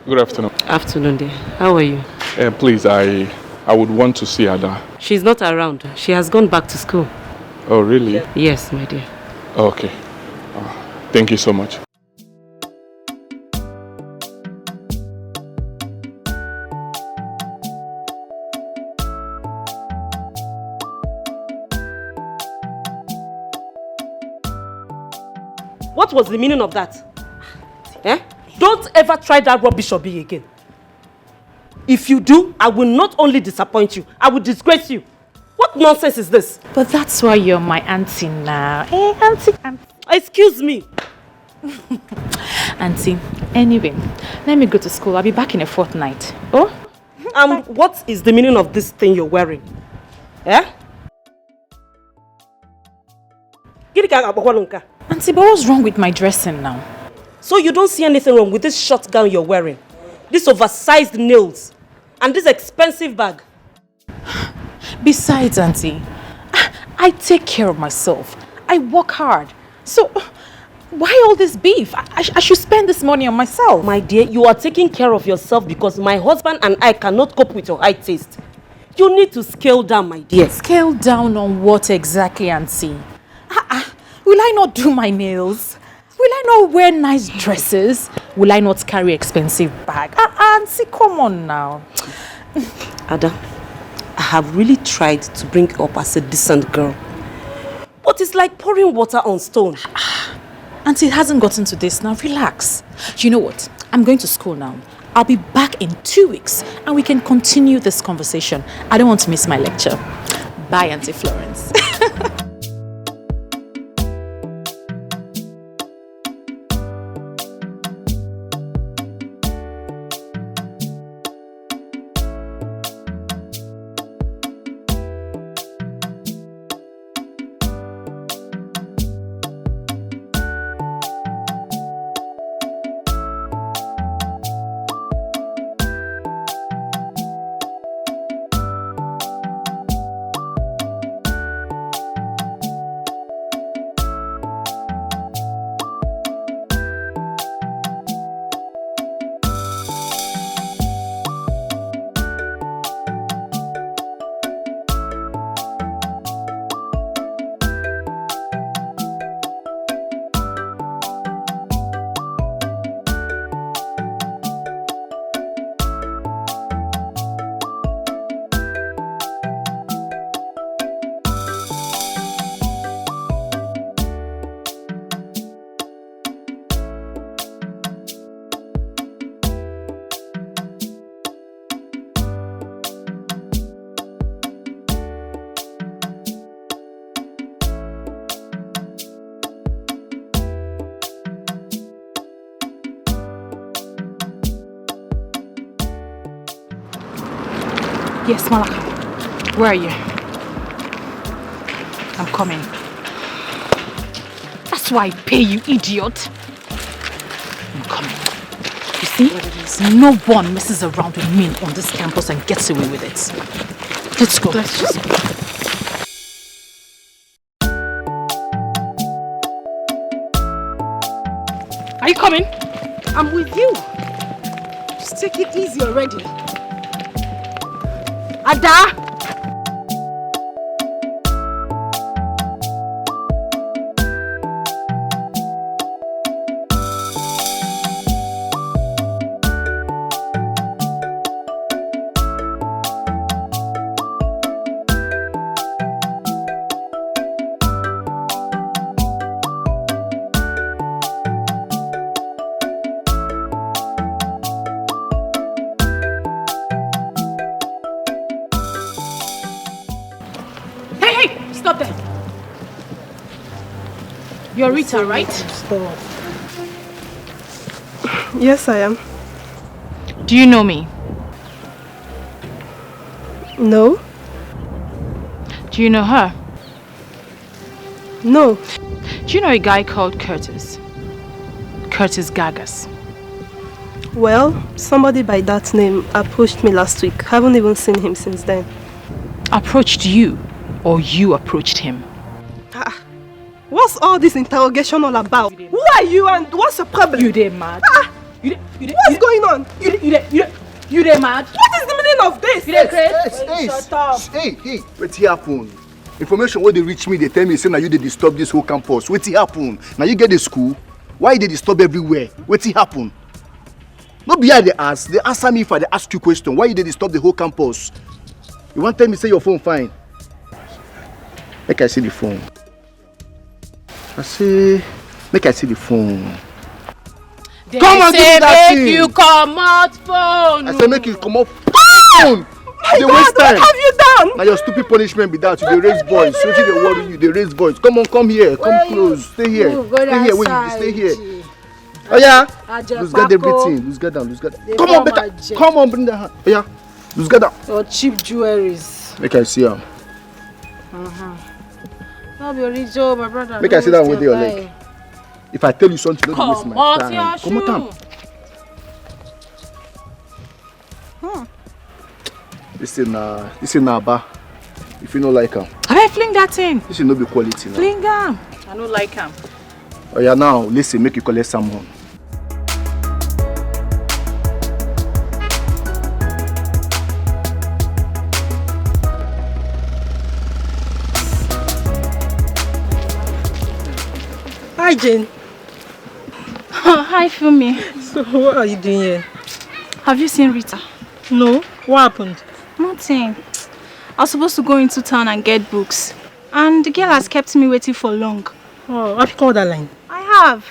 Good afternoon. Afternoon, dear. How are you? Please, I would want to see Ada. She's not around. She has gone back to school. Oh, really? Yes, my dear. Okay. Thank you so much. What was the meaning of that? Eh? Don't ever try that rubbish or be again. If you do, I will not only disappoint you, I will disgrace you. What nonsense is this? But that's why you're my auntie now. Hey, auntie. Excuse me. Auntie, anyway, let me go to school. I'll be back in a fortnight. Oh? What is the meaning of this thing you're wearing? Eh? Auntie, but what's wrong with my dressing now? So you don't see anything wrong with this short gown you're wearing? This oversized nails? And this expensive bag? Besides, Auntie, I take care of myself. I work hard. So, why all this beef? I should spend this money on myself. My dear, you are taking care of yourself because my husband and I cannot cope with your high taste. You need to scale down, my dear. Scale down on what exactly, Auntie? Will I not do my nails? Will I not wear nice dresses? Will I not carry expensive bag? Auntie, come on now. Ada, I have really tried to bring you up as a decent girl. But it's like pouring water on stone. Auntie, it hasn't gotten to this now. Relax. You know what? I'm going to school now. I'll be back in 2 weeks and we can continue this conversation. I don't want to miss my lecture. Bye, Auntie Florence. Yes, Malaka. Where are you? I'm coming. That's why I pay you, idiot. I'm coming. You see, no one messes around with me on this campus and gets away with it. Let's go. Let's just go. Are you coming? I'm with you. Just take it easy already. Ada! You're Rita, right? Stop. Yes, I am. Do you know me? No. Do you know her? No. Do you know a guy called Curtis? Curtis Gagas. Well, somebody by that name approached me last week. Haven't even seen him since then. Approached you? Or you approached him? What's all this interrogation all about? Who are you and what's the problem? You dey mad? What's going on? You dey mad? What is the meaning of this? You dey crazy? Shut up. Hey, what happen? Information where they reach me, they tell me say now you dey disturb this whole campus. What happen? Now you get the school. Why they disturb everywhere? What happen? No be I they ask. They answer me if I they ask you question. Why you dey disturb the whole campus? You want tell me say your phone fine? Make I see the phone. I say, make I see the phone. They come on, give me that make thing. you come out phone. I say make you come off phone. My They God, waste time. what have you done? Now your stupid punishment be that you dey raise voice. So they worry you, they raise voice. Come on, come here, come close, stay here, stay here. Wait, stay here. Oh yeah, lose guard everything, lose guard down, lose guard down. Come on, better, come on, bring the hand. Oh yeah, lose guard down. Your cheap jewelries. Make I see am. I'll be original, my brother. Make I sit down with your leg. If I tell you something, don't waste my time. Come on, time. This is na aba. If you don't like him, I fling that thing. this will not be quality now. Fling am. I don't like him. Oh yeah, now listen, make you collect someone. Hi, Jane. Hi, Fumi. So, what are you doing here? Have you seen Rita? No. What happened? Nothing. I was supposed to go into town and get books. And the girl has kept me waiting for long. Oh, have you called that line? I have.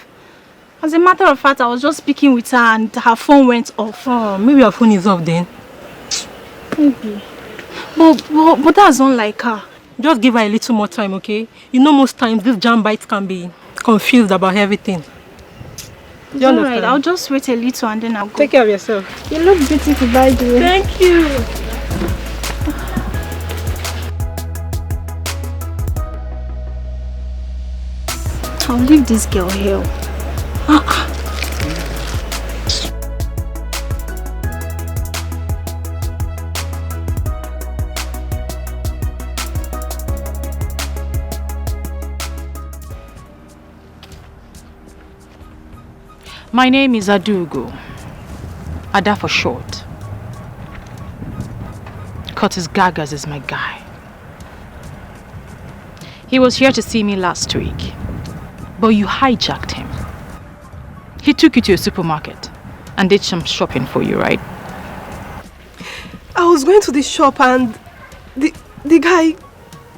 As a matter of fact, I was just speaking with her and her phone went off. Oh, maybe her phone is off then. Maybe. But that's unlike her. Just give her a little more time, okay? You know most times these jam bites can be confused about everything. Do you understand? Alright, I'll just wait a little and then I'll go. Take care of yourself. You look beautiful, by the way. Thank you. I'll leave this girl here. My name is Adugo. Ada for short. Curtis Gagas is my guy. He was here to see me last week, but you hijacked him. He took you to a supermarket and did some shopping for you, right? I was going to the shop and the guy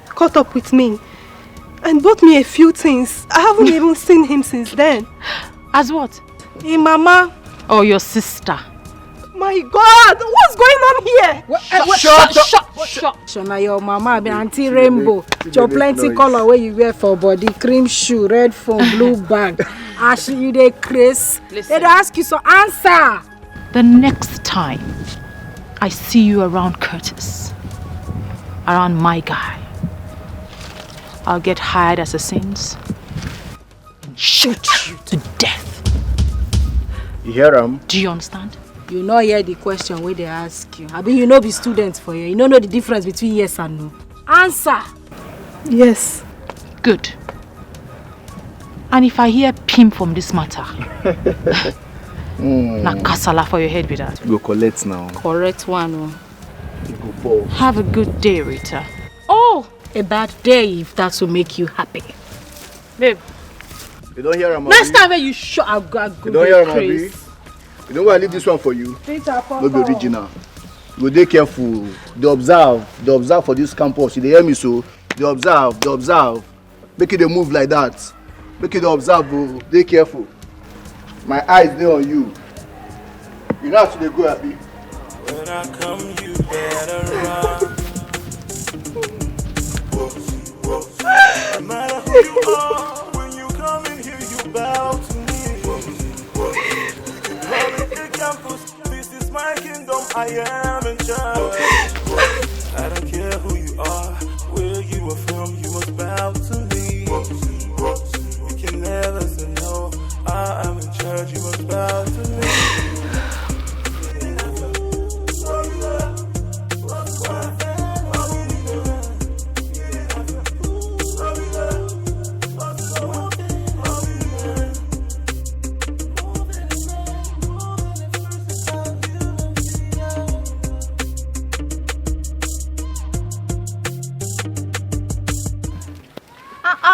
caught up with me and bought me a few things. I haven't even seen him since then. As what? Hey, Mama. Or your sister? My God, what's going on here? Shut. Shona, your mama be Auntie Rainbow. Your plenty color where you wear for body, cream shoe, red phone, blue bag. Ashley, you dey Chris. They ask you so answer. The next time I see you around Curtis, around my guy, I'll get hired as a saint and shoot you to death. You hear him? Do you understand? You know hear the question where they ask you. I mean, you know be students for you. You don't know the difference between yes and no. Answer. Yes. Good. And if I hear pim from this matter, na kasala for your head with that. Go collect now. Correct one. Oh. You go fall. Have a good day, Rita. Oh, a bad day if that will make you happy. Babe. You don't hear him, Next time when you shut up, go you don't hear him, Abi? You know why I leave this one for you? No be original. You go dey careful. They observe for this campus. You dey hear me so? They observe. Make it dey move like that. Make it observe, bro. Dey careful. My eyes dey on you. You know how to dey go, Abi? When I come, you better run. No matter who you are, when you come in here, you bow to me. Campus, this is my kingdom, I am in charge. I don't care who you are, where you are from, you must bow to me. You can never say no, I am in charge, you must bow to me.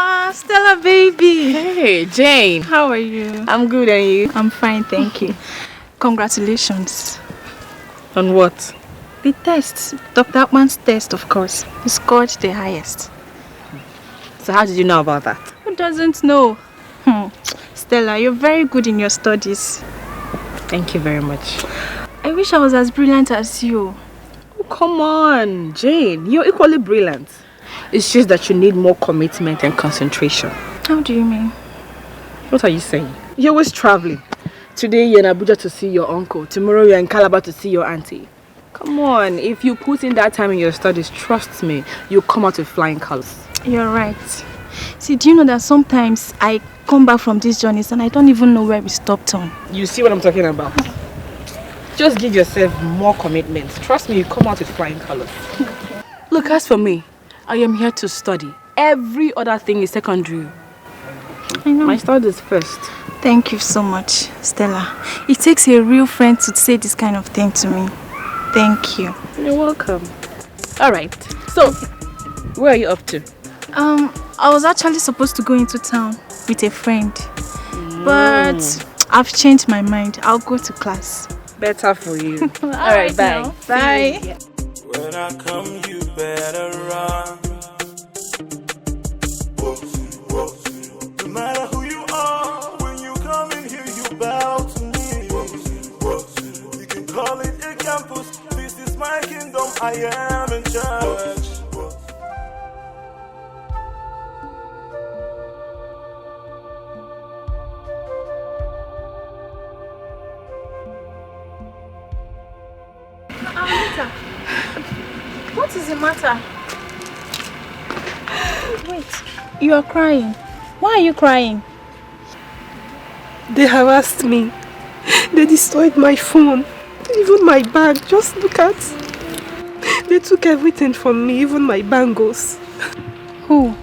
Ah, Stella baby. Hey, Jane. How are you? I'm good, and you? I'm fine, thank you. Congratulations. On what? The test, Dr. Akman's test, of course. You scored the highest. So how did you know about that? Who doesn't know? Stella, you're very good in your studies. Thank you very much. I wish I was as brilliant as you. Oh, come on, Jane. You're equally brilliant. It's just that you need more commitment and concentration. How do you mean? What are you saying? You're always traveling. Today you're in Abuja to see your uncle. Tomorrow you're in Calabar to see your auntie. Come on, if you put in that time in your studies, trust me, you'll come out with flying colors. You're right. See, do you know that sometimes I come back from these journeys and I don't even know where we stopped on? You see what I'm talking about? Just give yourself more commitment. Trust me, you come out with flying colors. Look, as for me, I am here to study. Every other thing is secondary. I know. My studies first. Thank you so much, Stella. It takes a real friend to say this kind of thing to me. Thank you. You're welcome. Alright, so, where are you up to? I was actually supposed to go into town with a friend. But I've changed my mind. I'll go to class. Better for you. Alright, bye. now. Bye. When I come, you better run. No matter who you are, when you come in here, you bow to me. You can call it a campus. This is my kingdom. I am in charge. What is the matter? Wait, you are crying. Why are you crying? They harassed me. They destroyed my phone. Even my bag. Just look at. They took everything from me, even my bangles. Who?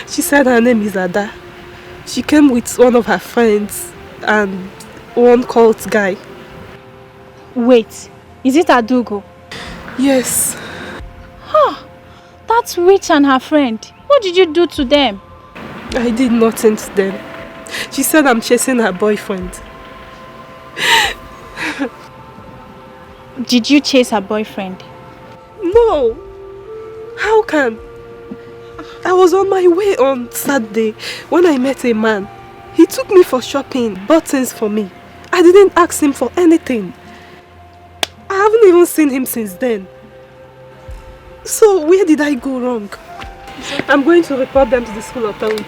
She said her name is Ada. She came with one of her friends and one cult guy. Wait, is it Adugo? Yes. Huh, that's Witch and her friend. What did you do to them? I did nothing to them. She said I'm chasing her boyfriend. Did you chase her boyfriend? No. How can? I was on my way on Saturday when I met a man. He took me for shopping, bought things for me. I didn't ask him for anything. I haven't even seen him since then. So where did I go wrong? I'm going to report them to the school authority.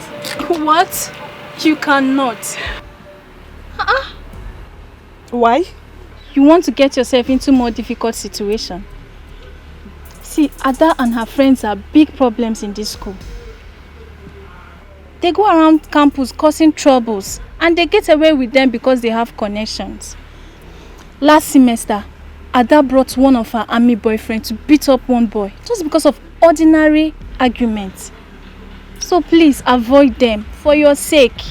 What? You cannot. Why? You want to get yourself into more difficult situation. See, Ada and her friends are big problems in this school. They go around campus causing troubles and they get away with them because they have connections. Last semester, Ada brought one of her army boyfriends to beat up one boy just because of ordinary arguments. So please avoid them for your sake.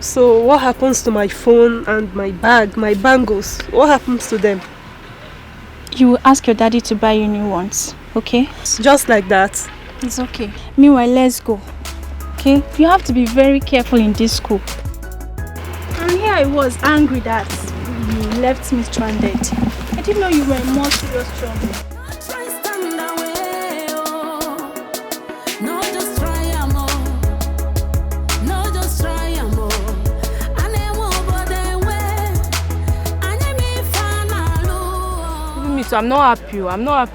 So what happens to my phone and my bag, my bangles? What happens to them? You will ask your daddy to buy you new ones, okay? Just like that? It's okay. Meanwhile, let's go. Okay? You have to be very careful in this school. And here I was angry that you left me stranded. I didn't know you were in more serious trouble. So I'm not happy.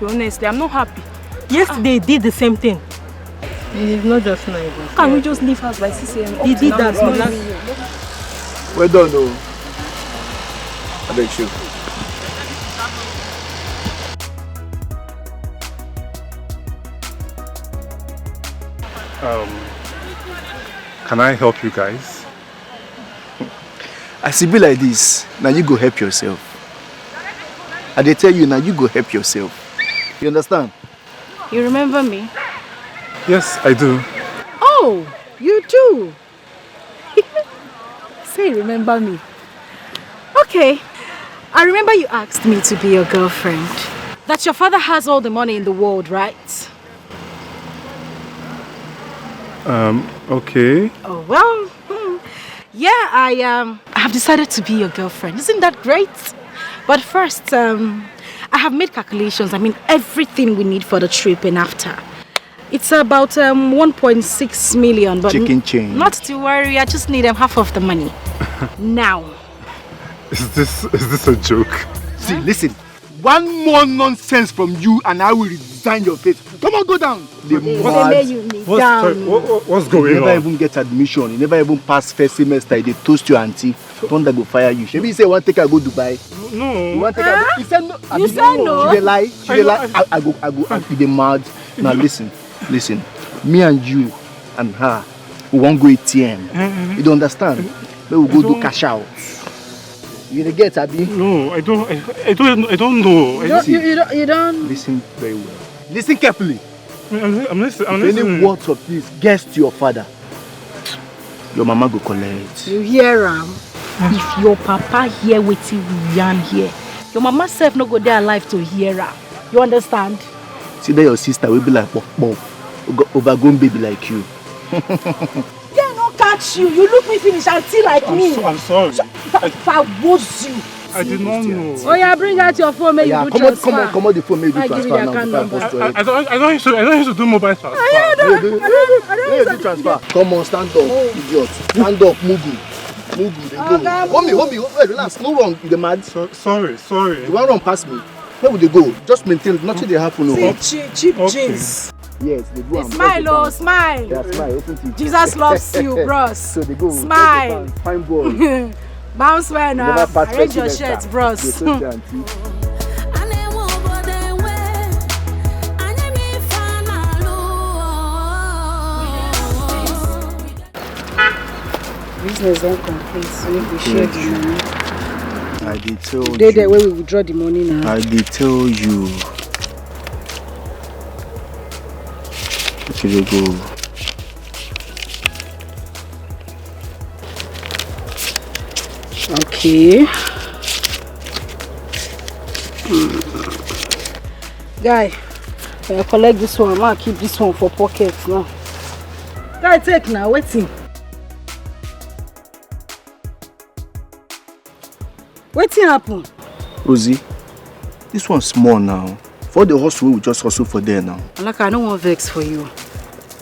Honestly. I'm not happy. Yesterday they did the same thing. It's not just nice. Can we just leave house by 6 a.m.? They did that. Well done, though. I beg you. Can I help you guys? As it be like this, now you go help yourself. And they tell you now you go help yourself. You understand? You remember me? Yes, I do. Oh, you do? Say, remember me. Okay, I remember you asked me to be your girlfriend. That your father has all the money in the world, right? Okay. Oh, well, yeah, I have decided to be your girlfriend. Isn't that great? But first, I have made calculations. I mean, everything we need for the trip and after. It's about 1.6 million, but chicken change. Not to worry, I just need half of the money. Now. Is this a joke? See, listen. One more nonsense from you and I will resign your face. Come on, go down. What's going you on? never even get admission. You never even pass first semester. They toast your auntie. Thunder go fire you. Maybe you say one take I go Dubai. No. You want take I go? He said no. You said no. She dey lie. She dey lie. I go. You dey mad. Now listen. Me and you and her, we won't go ATM. You don't understand? We will go do cash out. You dey get, Abi? No, I don't know. You don't. Listen very well. Listen carefully. I'm listening. If any words of this gets to your father, your mama go collect. You hear him? If your papa hear wetin we yarn here, your mama self no go there alive to hear her. You understand? See that your sister will be like pop, overgrown baby like you. Yeah, no catch you. You look me finish and see like me. I'm sorry. If I was you. I did not know. Oh yeah, bring out your phone, make you do transfer. Come on, the phone, make you do transfer now. I don't used to do mobile transfer. I don't transfer. Come on, stand up, idiot. Stand up, Mugu. They go. Hold me, wait, relax. No wrong, you mad? Sorry. You want run past me? Where would they go? Just maintain, nothing they happen. No. Cheap jeans. Yes, they do. Smile, smile. Yeah, smile, open to Jesus loves you, bros. So they go. Smile. Fine boy. Bounce well now. Arrange your shirts, bros. Business don't complete, so we share the money. I did tell you. They where we withdraw the money now. I did tell you. Okay, go. Okay. Guy, when I collect this one, I'm gonna keep this one for pockets now. Guy, take now, waiting. Waiting happen. Rosie, this one's small now. For the hustle, we just hustle for there now. Alaka, I don't want vex for you.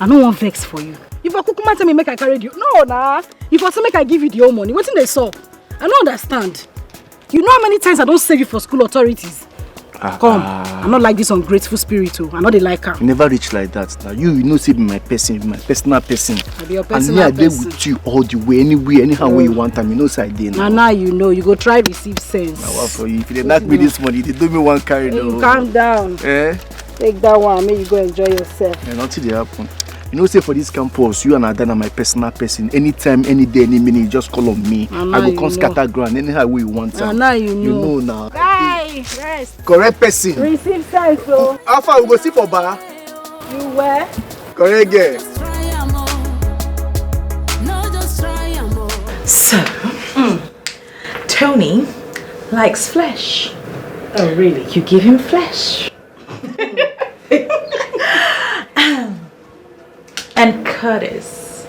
If I could come and tell me make I carry you. No, nah. If I say make I give you the whole money, what's in the sub? I don't understand. You know how many times I don't save you for school authorities? Come, I'm not like this ungrateful spirit too. I'm not a liker. You never reach like that. Now you know say be my person, my personal person. I be your and personal me I dey with you all the way, anywhere, anyhow where you want time. You know say I dey now. Now you know, you go try receive sense. Now what for you? If they knock me this money, they do me one carry though. Calm down. Take that one, make you go enjoy yourself. Nothing dey happen. You know, say for this campus, you and Adana my personal person. Anytime, any day, any minute, you just call on me. I go come scatter ground anyhow way you want. Now you know. You know now. Guy, rest. Correct person. Receive sense, so. How far we go see for bar? You where? Correct girl. So, Tony likes flesh. Oh, really? You give him flesh. And Curtis.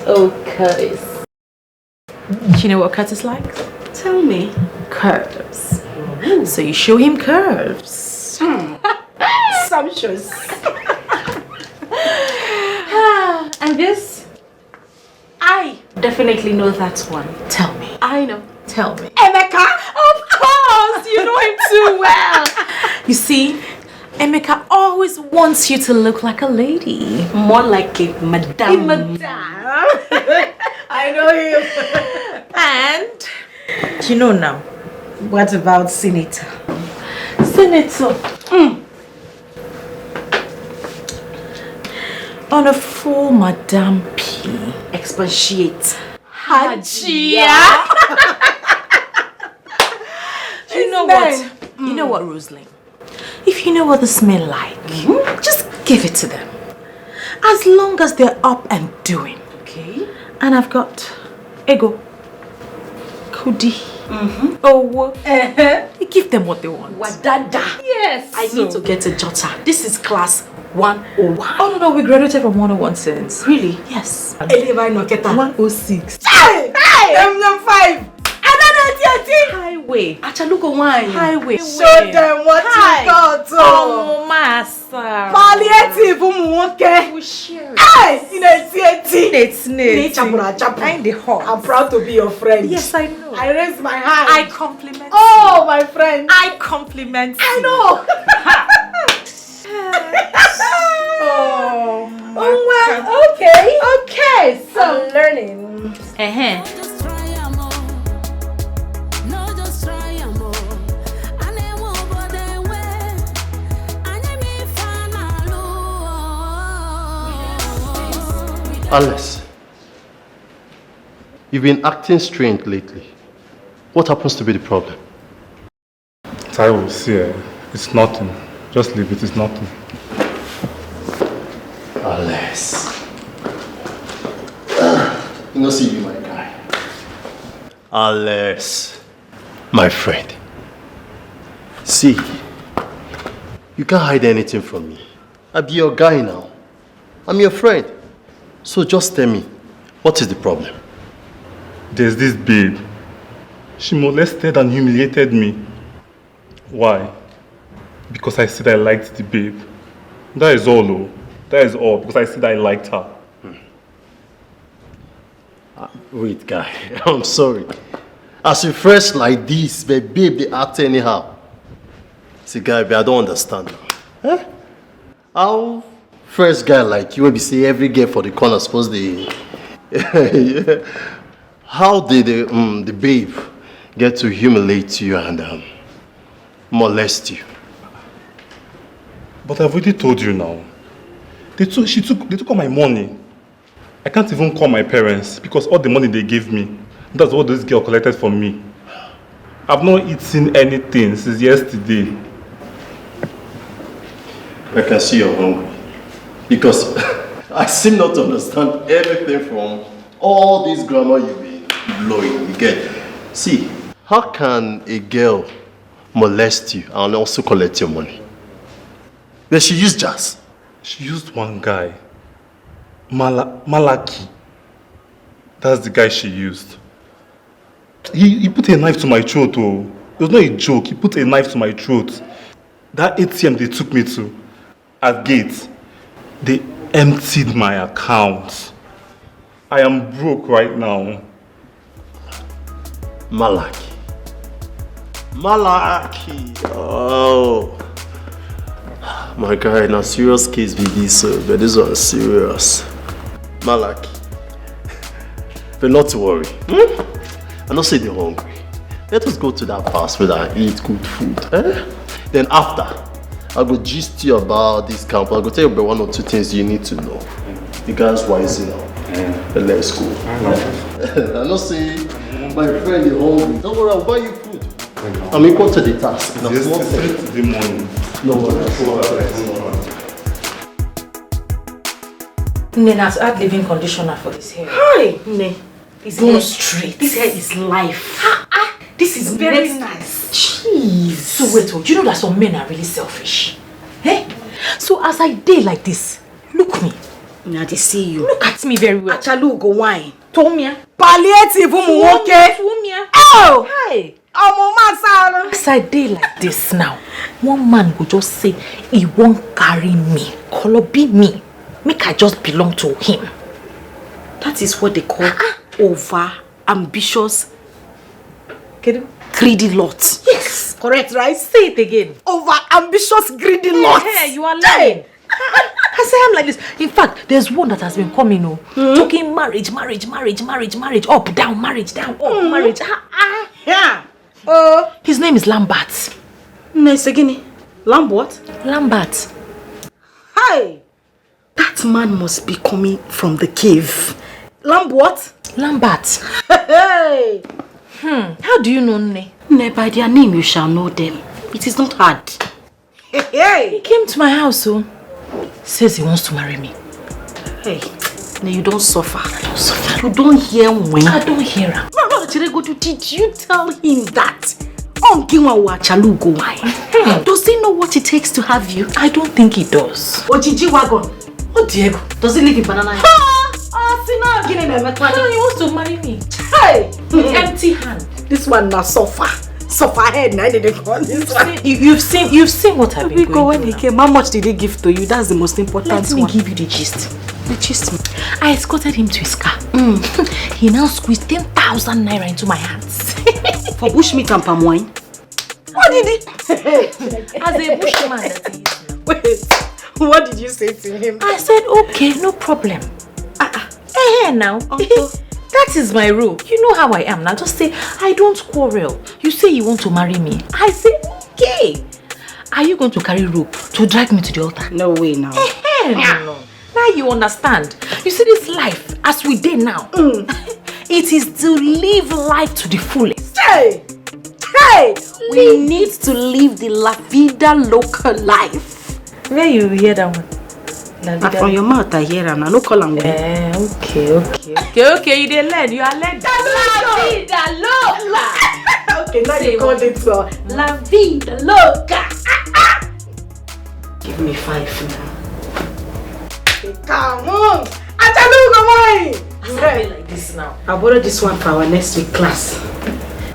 Oh, Curtis. Do you know what Curtis likes? Tell me. Curves. So you show him curves. Sumptuous. And this? I definitely know that one. Tell me. I know. Tell me. Emeka? Of course! You know him too well. You see, Emeka always wants you to look like a lady. More like a madame. I know him. And, you know now. What about Senator? Senator. On a full Madame P. Expatiate. Hajia. You know what? You know what, Rosalind? If you know what they smell like, just give it to them. As long as they're up and doing. Okay. And I've got Ego, Kudi, you give them what they want. Wadada. Yes. I need to get a jotter. This is class 101. Oh no, we graduated from 101 since. Really? Yes. 106. Hey! Hey! 5. Highway. Achaluko wine. Highway. Show them what you got. Oh, massa. Palliative umuwoke. We share. Hey! It's I'm the hot. I'm proud to be your friend. Yes, I know. I raise my hand. I compliment Oh, my friend. I compliment I know. Oh, well, okay. So I'm learning. Just try am oh. No, just try am oh. And I won't bother way. And I may find a Alice, you've been acting strange lately. What happens to be the problem? I will see. It's nothing. Just leave it. It's nothing. Alice. You know, see you, my guy. Alice, my friend. See, you can't hide anything from me. I'll be your guy now. I'm your friend. So just tell me, what is the problem? There's this babe. She molested and humiliated me. Why? Because I said I liked the babe. That is all, though. That is all. Because I said I liked her. Wait, guy. I'm sorry. As you fresh like this, but babe, they act anyhow. See, guy, but I don't understand. Huh? How fresh guy like you will be say every girl for the corner suppose they... How did the babe get to humiliate you and molest you? But I've already told you now. They took all my money. I can't even call my parents because all the money they gave me, that's what this girl collected from me. I've not eaten anything since yesterday. I can see you're hungry. Because I seem not to understand anything from all this grammar you've been blowing. You get? See, how can a girl molest you and also collect your money? But she used jazz. She used one guy. Malaki. That's the guy she used. He put a knife to my throat. Oh. It was not a joke. He put a knife to my throat. That ATM they took me to at gate, they emptied my account. I am broke right now. Malaki. Oh. My guy, now serious case be this, but this one is serious. Malaki. But not to worry. I don't say they're hungry. Let us go to that fast food and eat good food. Then after, I'll go gist you about this camp. I'll go tell you about 1 or 2 things you need to know. You guys wise now. But let's go. I don't say my friend is hungry. Don't worry, I'll buy you food. I'm equal to the task. The morning. No worries. Nena, to add living conditioner for this hair. Hi, Ne. Go straight. This hair is life. This is very nice. Jeez. So wait, you know that some men are really selfish. Eh? So as I did like this, look me. Now they see you. Look at me very well. Achalu go wine. Tomia. Palliative umuwoke. Tomia. Oh! Hi. As I did like this now, one man will just say he won't carry me. Color be me. Make I just belong to him. That is what they call over ambitious greedy lot. Yes. Correct, right? Say it again. Over ambitious greedy lot. Hey, you are lying. I say I'm like this. In fact, there's one that has been coming, talking marriage, up, down, marriage, down, up, marriage. Yeah. His name is Lambert. Nesegini. Lamb what? Lambert. Hi. That man must be coming from the cave. Lamb what? Lambert. Hey. How do you know Ne? Ne, by their name you shall know them. It is not hard. Hey. He came to my house, says he wants to marry me. Hey. Ne, you don't suffer. I don't suffer. You don't hear when. I don't hear her. No, Chirego, did you tell him that? Does he know what it takes to have you? I don't think he does. Ojiji wagon. Oh, Diego. Does he live in Banana? He wants to marry me. Hey! Empty hand. This one now suffer head. Now they call this one. You've seen what I've been going through. When he came, how much did he give to you? That's the most important one. Let me give you the gist. The gist. I escorted him to his car. He now squeezed 10,000 naira into my hands. For bushmeat and palm wine? What did he? As a bushman that he is. Wait, what did you say to him? I said, okay, no problem. Now. That is my rule. You know how I am now. Just say, I don't quarrel. You say you want to marry me. I say, okay. Are you going to carry rope to drag me to the altar? No way now. No. Now you understand. You see this life, as we did now, it is to live life to the fullest. Hey! We need to live the La Vida Loca life. Where you hear that one? From your mouth I hear them. No call them. Okay. You didn't learn. You are learning. La Vida Loca. Okay, now you called it La Vida Loca. Give me 5 now. Come on! Come like this now. I borrowed this one for our next week class.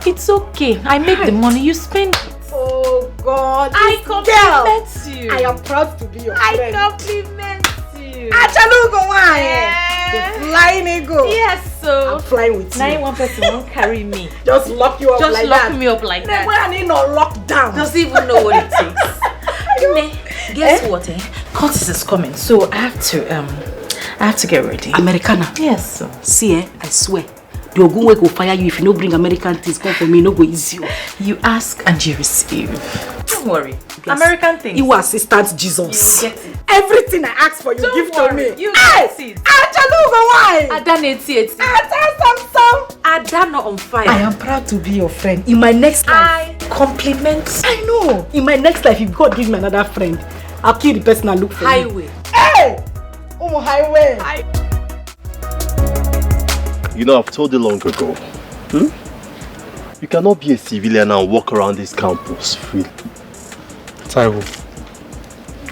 It's okay. I make the money. You spend it. Oh God! I compliment you. I am proud to be your friend. I compliment you. The flying eagle. Yes, so I'm flying with you. Now one person won't carry me. Just lock you up Just like lock that. me up like that. When I need no lockdown. Doesn't even know what it takes. Guess what? Curtis is coming, so I have to get ready. Americana. Yes. So. See, I swear. The Ogun will fire you if you don't bring American things. Come for me, no go easy. You ask and you receive. Don't worry. Yes. American things. You assistant Jesus. You get it. Everything I ask for, you Don't give worry. to me. You get it. Ada 88. Ada not on fire. I am proud to be your friend. In my next life, I compliment. I know. In my next life, if God gives me another friend, I'll kill the person I look for. Highway. Hey! Highway. You know, I've told you long ago. You cannot be a civilian and walk around this campus freely. Taiwo,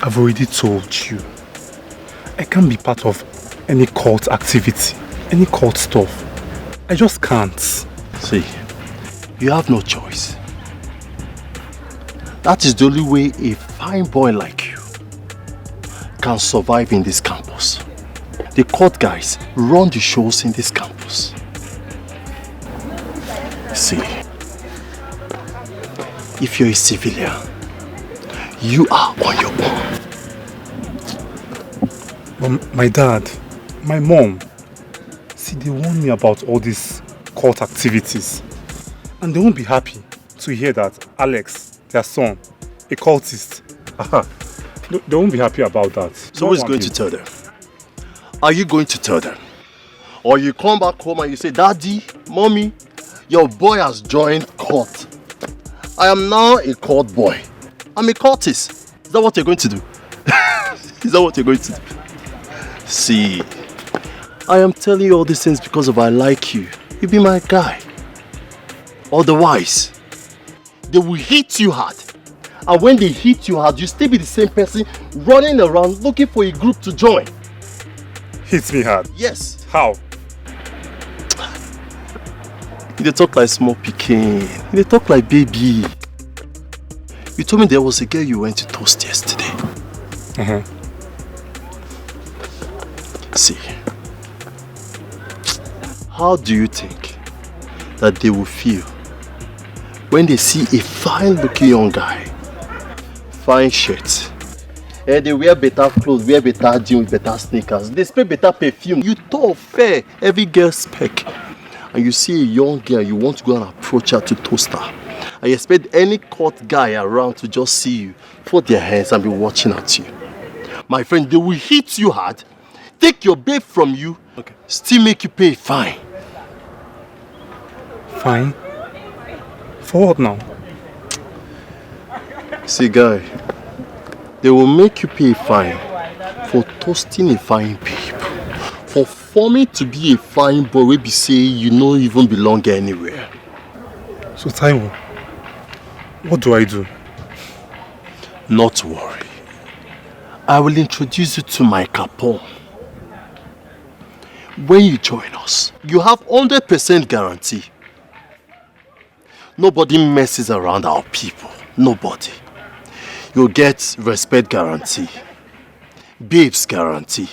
I've already told you. I can't be part of any cult activity, any cult stuff. I just can't. See, you have no choice. That is the only way a fine boy like you can survive in this campus. The court guys run the shows in this campus. See, if you're a civilian, you are on your own. But my dad, my mom, see, they warn me about all these cult activities. And they won't be happy to hear that Alex, their son, a cultist. They won't be happy about that. So who's going to tell them? Are you going to tell them? Or you come back home and you say, Daddy, Mommy, your boy has joined cult. I am now a cult boy. I'm a cultist. Is that what you're going to do? Is that what you're going to do? See, I am telling you all these things because of I like you. You be my guy. Otherwise, they will hit you hard. And when they hit you hard, you still be the same person running around looking for a group to join. Hits me hard? Yes. How? They talk like small pikin. They talk like baby. You told me there was a girl you went to toast yesterday. See, how do you think that they will feel when they see a fine-looking young guy, fine shirt, and they wear better clothes, wear better jeans with better sneakers, they spray better perfume, you talk fair, every girl spec, and you see a young girl, you want to go and approach her to toast her, and you expect any court guy around to just see you, put their hands and be watching at you. My friend, they will hit you hard, take your babe from you, still make you pay fine. Fine? For what now? See, guy, they will make you pay a fine for toasting a fine babe, for forming to be a fine boy, we be say you don't even belong anywhere. So Taiwo, What do I do? Not to worry. I will introduce you to my Capone. When you join us, you have 100% guarantee. Nobody messes around our people. Nobody. You'll get respect guarantee. Babes guarantee.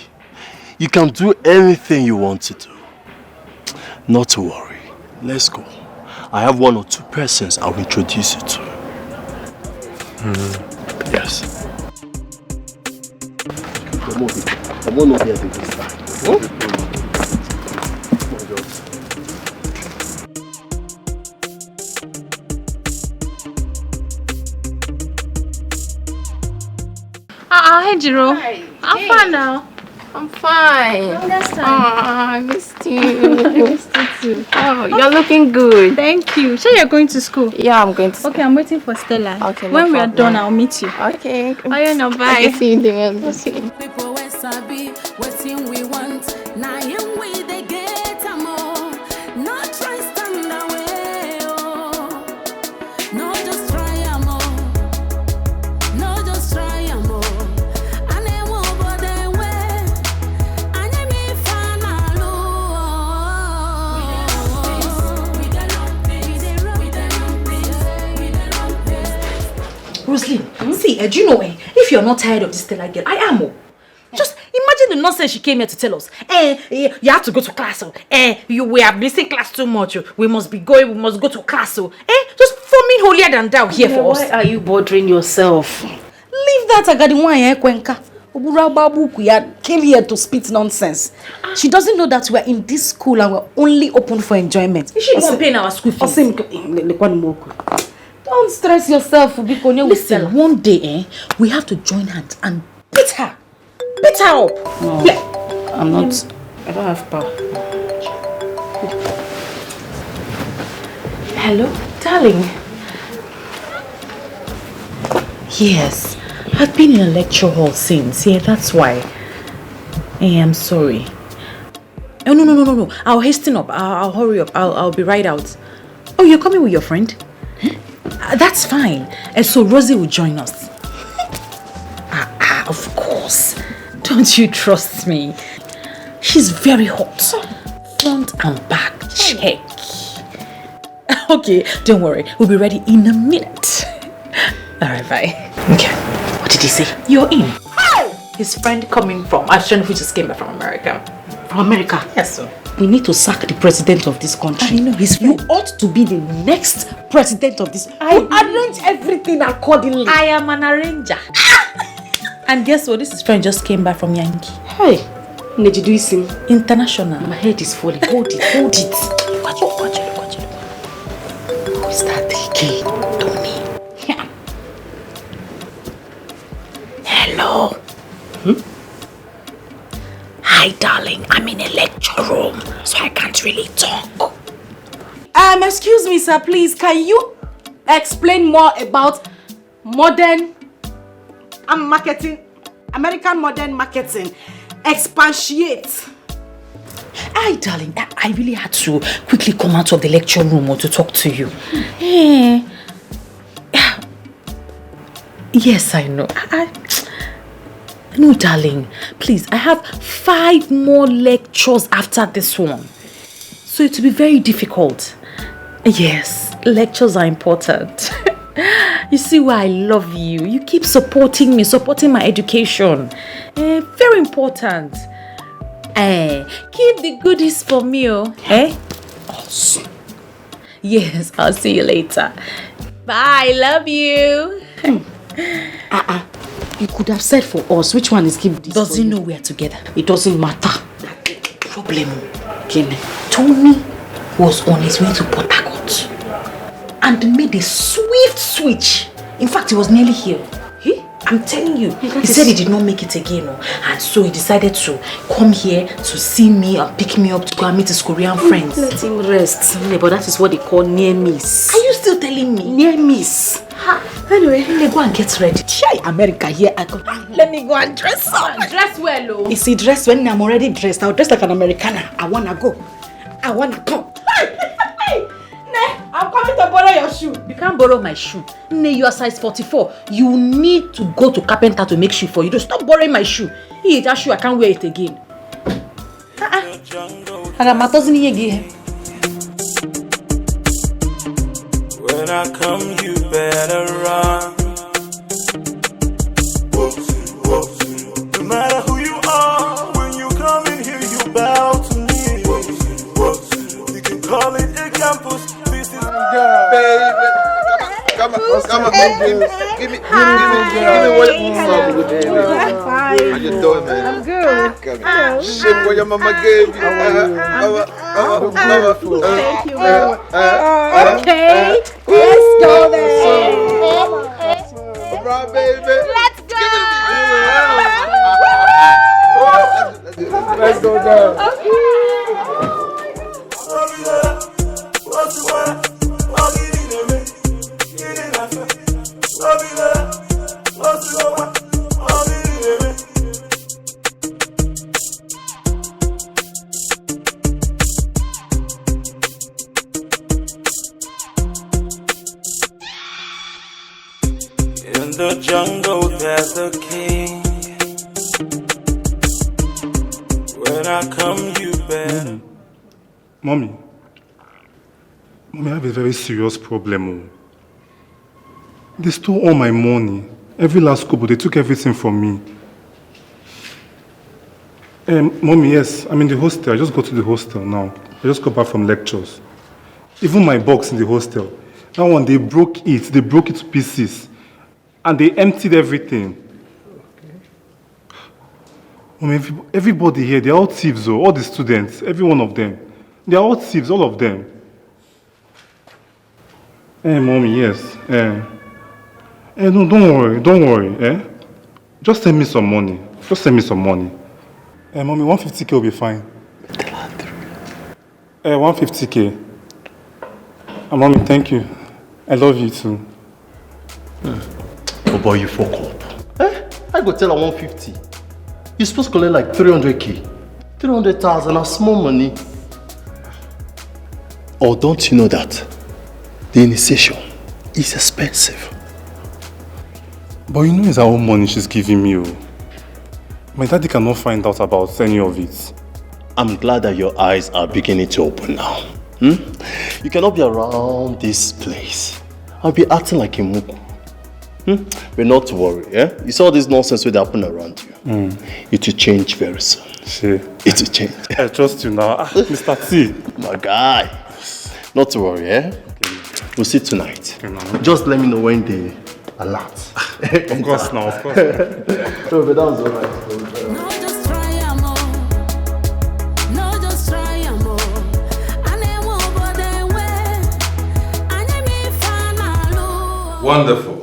You can do anything you want to do. Not to worry. Let's go. I have 1 or 2 persons I'll introduce you to. Yes. Come on over here this time. Huh? Hey, Jiro. I'm fine now. I'm fine. Last time. I missed you. I missed you too. Oh, you're looking good. Thank you. Sure, you're going to school? Yeah, I'm going to school. Okay, I'm waiting for Stella. Okay, when we are done, I'll meet you. Okay. Oh, yeah, no, bye. Okay, see you there. People we sabi, what we want. Now we they get more. No try stand away. No just try more. No just try more. Rosaline, see, do you know if you're not tired of this Stella girl, I am. Just imagine the nonsense she came here to tell us. You have to go to class. We are missing class too much. We must be going, we must go to class. Just forming holier than thou here for us. Why are you bothering yourself? Leave that Agadiwan Kwenka. Came here to spit nonsense. She doesn't know that we're in this school and we're only open for enjoyment. Is she not paying our school fees? Don't stress yourself. Listen, one day, we have to join hands and beat her. Beat her up. No, I'm not. I don't have power. Hello, darling. Yes, I've been in a lecture hall since. Yeah, that's why. Hey, I'm sorry. Oh, no. I'll hasten up. I'll hurry up. I'll be right out. Oh, you're coming with your friend? That's fine. And so Rosie will join us. Of course. Don't you trust me? She's very hot. Front and back. Check. Okay, don't worry. We'll be ready in a minute. Alright, bye. Okay. What did he say? You're in. Hi! His friend coming from Ashton, who just came back from America. From America? Yes, sir. We need to sack the president of this country. I know, you ought to be the next president of this. I arrange everything accordingly. I am an arranger. And guess what? This is friend just came back from Yankee. Hey, Nejiduisim. International. My head is falling. Hold it. Watch it. Who is that? Dikeh. Tony. Yeah. Hello. Hi, darling. I'm in a lecture room, so I can't really talk. Excuse me, sir. Please, can you explain more about modern marketing, American modern marketing? Expatiate. Hi, darling. I really had to quickly come out of the lecture room to talk to you. Yes, I know. No, darling, please, I have 5 more lectures after this one. So it will be very difficult. Yes, lectures are important. You see why I love you. You keep supporting me, supporting my education. Very important. Keep the goodies for me, Awesome. Yes, I'll see you later. Bye, love you. You could have said for us which one is keep this. Does he know we are together? It doesn't matter. Problem. Tony was on his way to Port Harcourt and made a swift switch. In fact, he was nearly here. I'm telling you. He said he did not make it again. And so he decided to come here to see me and pick me up to go and meet his Korean friends. Let him rest. But that is what they call near miss. Are you still telling me? Near miss. Anyway, let me go and get ready. Shy America here. Let me go and dress up. Dress well, oh. You see, dress when I'm already dressed. I'll dress like an Americana. I wanna go. I wanna come. I'm coming to borrow your shoe. You can't borrow my shoe. Nay, you are size 44. You need to go to carpenter to make shoe for you. Don't stop borrowing my shoe. Hey, that shoe, I can't wear it again. When I come, you better run. No matter who you are, when you come in here, you bow to me. You can call it a campus. This is baby. Come on, give me what baby. How you doing, man? I'm good. Shit, what your mama gave you. Thank you very much. Okay, let's go there. Right, baby. Let's go. Let's go down. in the jungle, there's a king. When I come, you better. Mommy, I have a very serious problem. They stole all my money. Every last couple, they took everything from me. Mommy, yes, I'm in the hostel. I just go to the hostel now. I just got back from lectures. Even my box in the hostel. That one, they broke it. They broke it to pieces. And they emptied everything. Mommy, everybody here, they're all thieves, all the students, every one of them. They're all thieves, all of them. Mommy, yes. No, don't worry. Just send me some money. Mommy, 150K will be fine. 150K. Mommy, thank you. I love you too. Oh boy, you fuck up. I go tell her 150. You're supposed to collect like 300K. 300,000 are small money. Or don't you know that the initiation is expensive? But you know it's her own money she's giving me. My daddy cannot find out about any of it. I'm glad that your eyes are beginning to open now. You cannot be around this place. I'll be acting like a muku. But not to worry, You saw this nonsense will happen around you. It will change very soon. Sure. It will change. I trust you now. Mr. T. My guy. Not to worry, Okay. We'll see tonight. Okay, just let me know when they alert. Of course now, of course. No, but that was alright. No, just try more. No, just try more. Wonderful.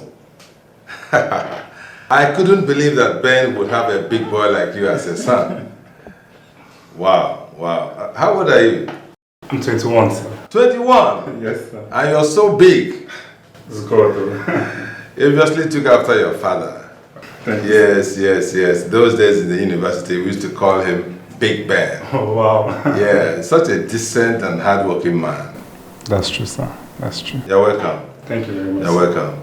I couldn't believe that Ben would have a big boy like you as a son. Wow. How old are you? I'm 21, sir. 21? Yes, sir. And you're so big. It's good. You obviously took after your father. Yes. Those days in the university, we used to call him Big Ben. Oh, wow. Yeah, such a decent and hardworking man. That's true, sir. That's true. You're welcome. Thank you very much. You're welcome.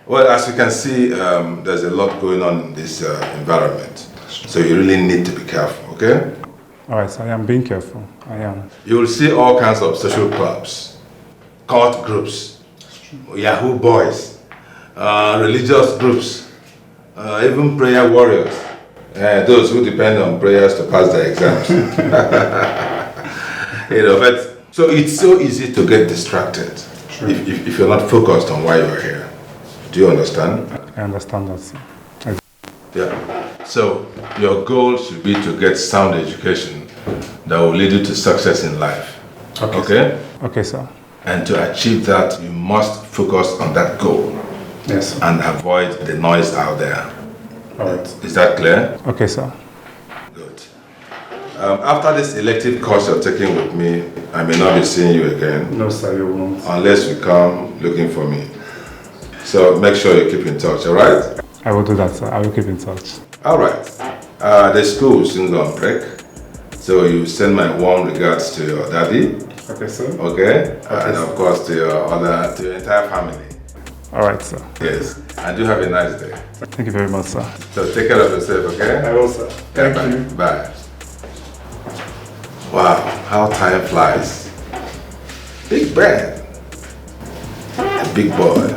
Well, as you can see, there's a lot going on in this environment. So you really need to be careful, okay? All right, so I am being careful. I am. You will see all kinds of social clubs, cult groups, Yahoo boys, religious groups, even prayer warriors. Those who depend on prayers to pass their exams. But so it's so easy to get distracted if you're not focused on why you're here. Do you understand? I understand that, sir. Yeah. So your goal should be to get sound education that will lead you to success in life. Okay? Okay, sir. And to achieve that, you must focus on that goal. Yes. And avoid the noise out there. All right. Is that clear? Okay, sir. Good. After this elective course you're taking with me, I may not be seeing you again. No, sir, you won't. Unless you come looking for me. So make sure you keep in touch, all right? I will do that, sir. I will keep in touch. All right. The school will soon go on break. So you send my warm regards to your daddy. Okay, sir. Okay? And of course to your entire family. Alright, sir. Yes. And do have a nice day. Thank you very much, sir. So take care of yourself, okay? I will, sir. Thank you. Bye. Wow, how time flies. Big man. A big boy.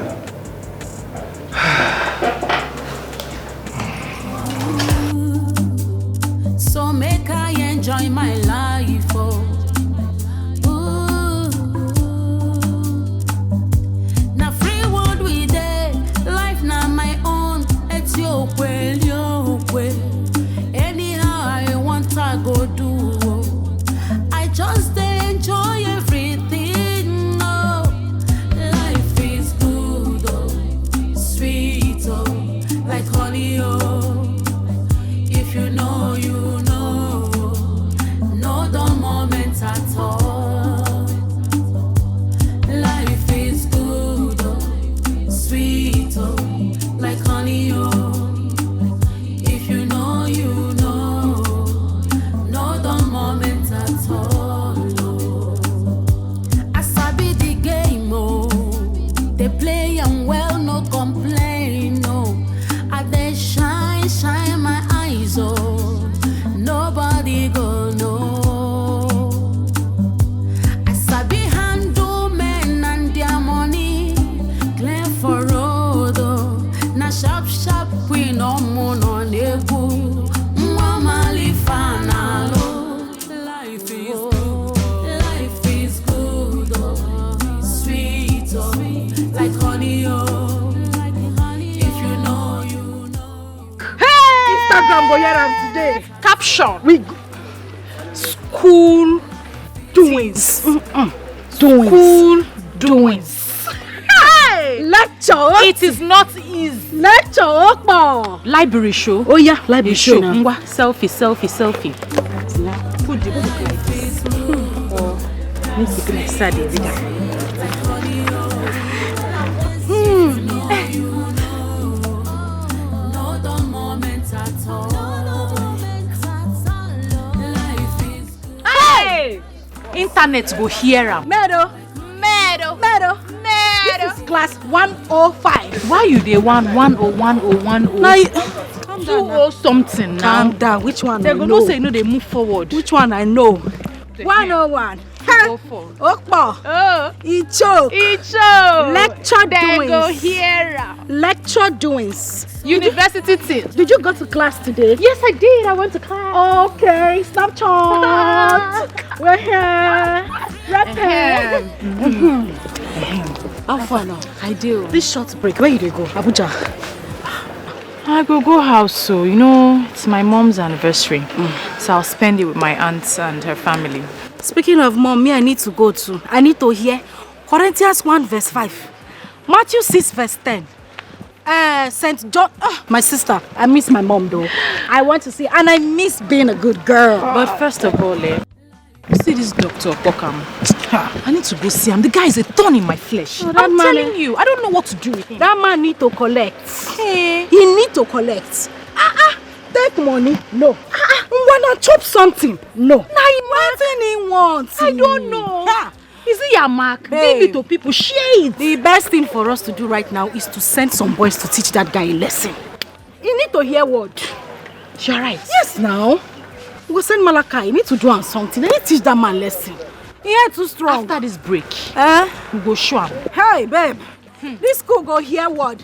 So make I enjoy my life, oh. Ooh. Now free world we dey, life na my own. It's your way, your way. Anyhow I want I go do. Oh. I just dey enjoy everything. Oh, life is good, oh, sweet, oh, like honey, oh. If you know, you know, no dull moments at all. Life is good, oh, sweet, oh, like honey, oh. If you know, you know, no dull moments at all. Oh. I sabi the game, oh, they play and well, no complain, no. I they shine, shine my eyes, oh, nobody go know. I sabi handle men and their money, clear for road, oh. Na sharp, sharp we no moon on egu. Mwamali fanalo. Life is good, oh, sweet, oh, like honey, oh. If you know, you know. Instagram go hear am today. Caption. We go. School doings. School doings. Hey! Lecture. It is not easy. Lecture opo. Library show. Oh yeah, library show. Ngwa, selfie, selfie, selfie. Put the book like this. Need to be like sad every time. No dull moments at all. Life is Hey! Internet go hear am. Meadow. This is class 105. Why you dey 1010101? Calm down. 20 something now. Calm down. Which one They I go know? know say no dey move forward. Which one I know? 101. Go for. Okpo. Oh, Icho. Lecture They doings. go hear am. Lecture doings. University thing. Did you go to class today? Yes, I did. I went to class. Okay, Snapchat. We're here. Rapping. How far now? I do. This short break, where you dey go? Abuja. I go house, so you know it's my mom's anniversary, so I'll spend it with my aunts and her family. Speaking of mom, me I need to go too. I need to hear Corinthians 1 verse 5, Matthew 6 verse 10. St. John. My sister. I miss my mom though. I want to see, and I miss being a good girl. But first of all, you see this Dr. Pokam. I need to go see him. The guy is a thorn in my flesh. Oh, I'm telling you, I don't know what to do with him. That man need to collect. Hey. He need to collect. Take money. No. Wanna chop something? No. Nothing he wants. I don't know. Is it your mark? Babe. Give it to people. Share it. The best thing for us to do right now is to send some boys to teach that guy a lesson. He need to hear word. You're right. Yes, now. We'll send Malaka. He need to do something. They need to teach that man lesson. He ain't too strong. After this break, we go show him. Hey, babe. This school go hear word.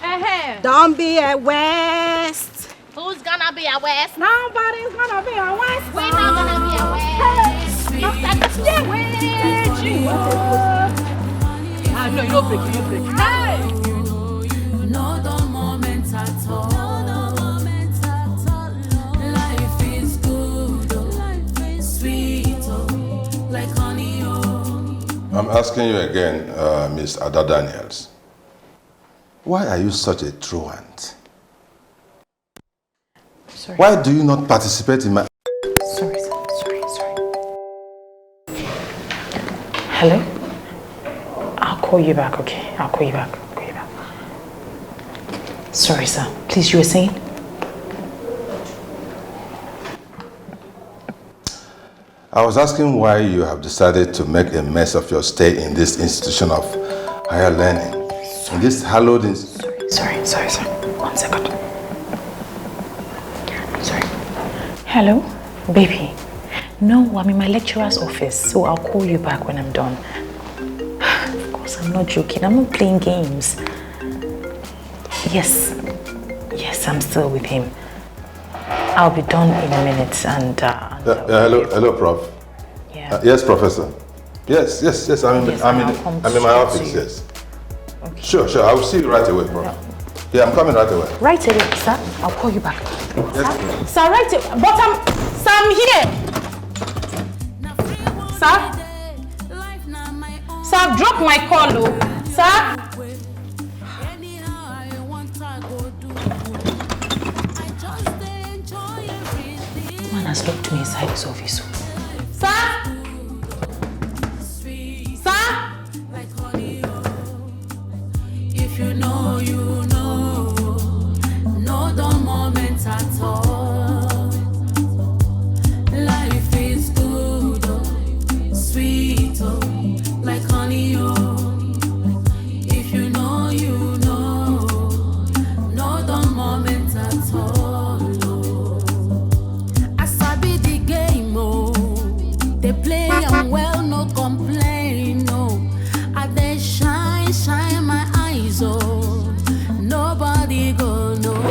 Don't be a West. Who's gonna be a West? Nobody's gonna be a West. We're not gonna be a West. Hey. No, you don't break. Hey. no dull moments at all. Life is good, life is sweet, like honey. I'm asking you again, Miss Ada Daniels. Why are you such a truant? Sorry. Why do you not participate in my... Sorry. Hello? I'll call you back, okay? I'll call you back. Sorry, sir. Please, you were saying? I was asking why you have decided to make a mess of your stay in this institution of higher learning. In this hallowed Sorry. 1 second. Sorry. Hello? Baby. No, I'm in my lecturer's office, so I'll call you back when I'm done. Of course, I'm not joking. I'm not playing games. Yes, I'm still with him. I'll be done in a minute and... hello, Prof. Yeah. Yes, Professor. Yes, I'm in my office, yes. Okay. Sure, I will see you right away, Prof. Yeah, I'm coming right away. Right away, sir. I'll call you back. Yes, Sir, right away. But I'm here. Sir? Sir, I've dropped my call, though. Sir? Man has locked me inside his office. Sir? Sir? If you know, you know. No the moment at all. Life is good, oh, sweet, oh, like honey, oh. If you know, you know. No the moment at all, oh. I sabi the game, oh. They play and well, no complain, no. I they shine my eyes, oh. Nobody go know.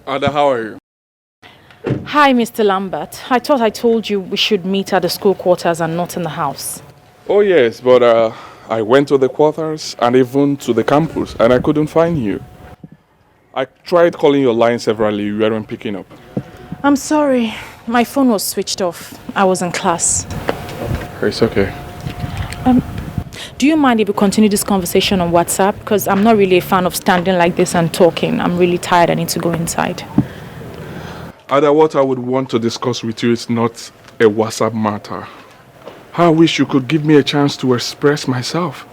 Ada, how are you? Hi, Mr. Lambert. I thought I told you we should meet at the school quarters and not in the house. Oh yes, but I went to the quarters and even to the campus and I couldn't find you. I tried calling your line severally, you weren't picking up. I'm sorry. My phone was switched off. I was in class. It's okay. Do you mind if we continue this conversation on WhatsApp? Because I'm not really a fan of standing like this and talking. I'm really tired. I need to go inside. Ada, what I would want to discuss with you is not a WhatsApp matter. I wish you could give me a chance to express myself.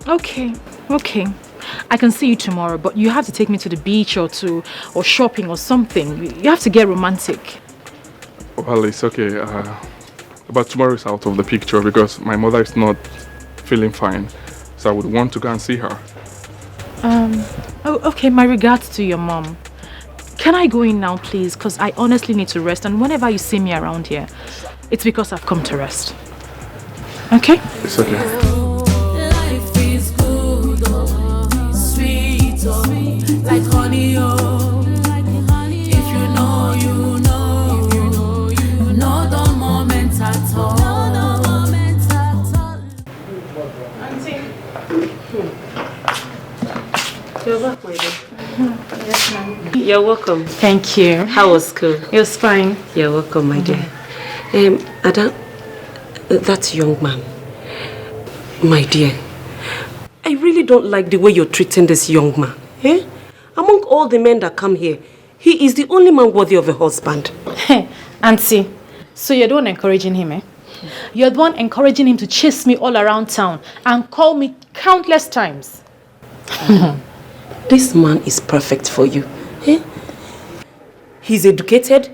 Okay. I can see you tomorrow, but you have to take me to the beach or shopping or something. You have to get romantic. Well, it's okay. But tomorrow is out of the picture because my mother is not feeling fine. So I would want to go and see her. Okay, my regards to your mom. Can I go in now, please? Because I honestly need to rest. And whenever you see me around here, it's because I've come to rest. Okay? It's okay. Life is good, oh, sweet, oh, like honey, oh. If you know, you know. You know the moment at all. Auntie. You're back, my dear. Yes, ma'am. You're welcome. Thank you. How was school? It was fine. You're welcome, my dear. Ada, that young man, my dear, I really don't like the way you're treating this young man. Eh? Among all the men that come here, he is the only man worthy of a husband. Hey, Auntie, so you're the one encouraging him, eh? You're the one encouraging him to chase me all around town and call me countless times. This man is perfect for you. Eh? He's educated,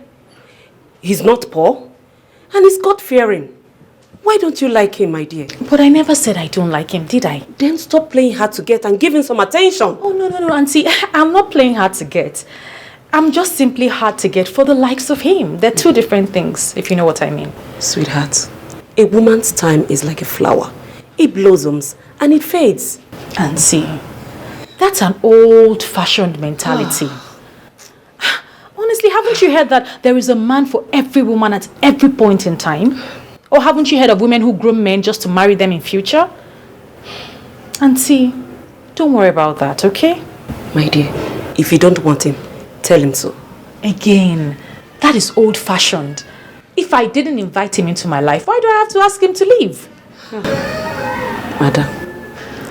he's not poor, and he's God-fearing. Why don't you like him, my dear? But I never said I don't like him, did I? Then stop playing hard to get and give him some attention. Oh, no, Auntie. I'm not playing hard to get. I'm just simply hard to get for the likes of him. They're two different things, if you know what I mean. Sweetheart, a woman's time is like a flower. It blossoms and it fades. Auntie, that's an old-fashioned mentality. Honestly, haven't you heard that there is a man for every woman at every point in time? Or haven't you heard of women who groom men just to marry them in future? Auntie, don't worry about that, okay? My dear, if you don't want him, tell him so. Again, that is old-fashioned. If I didn't invite him into my life, why do I have to ask him to leave? Madam,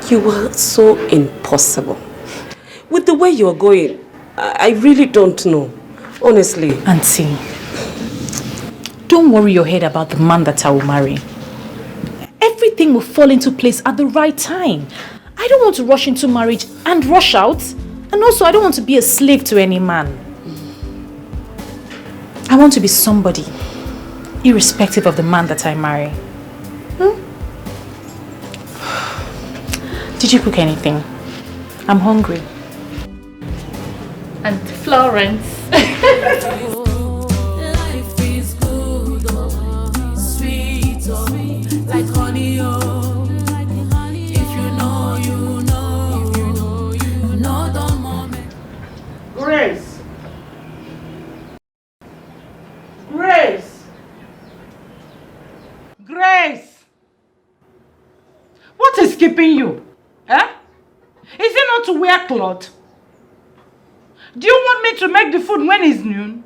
you are so impossible. With the way you're going, I really don't know. Honestly. Auntie, don't worry your head about the man that I will marry. Everything will fall into place at the right time. I don't want to rush into marriage and rush out. And also, I don't want to be a slave to any man. I want to be somebody, irrespective of the man that I marry. Did you cook anything? I'm hungry. And Florence. Life is good, oh, sweet, oh, like honey, oh. If you know, you know. If you know, you know the moment. Grace! Grace! Grace! What is keeping you? Eh? Is it not to wear cloth? Do you want me to make the food when it's noon?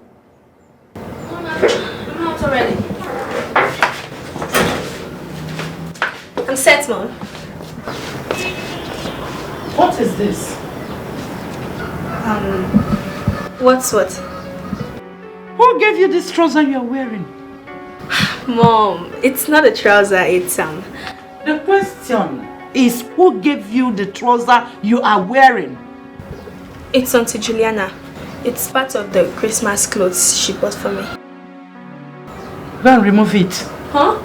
I'm out already. I'm set, Mom. What is this? What's what? Who gave you this trouser you're wearing? Mom, it's not a trouser, it's The question is, who gave you the trouser you are wearing? It's Auntie Juliana. It's part of the Christmas clothes she bought for me. Go and remove it. Huh?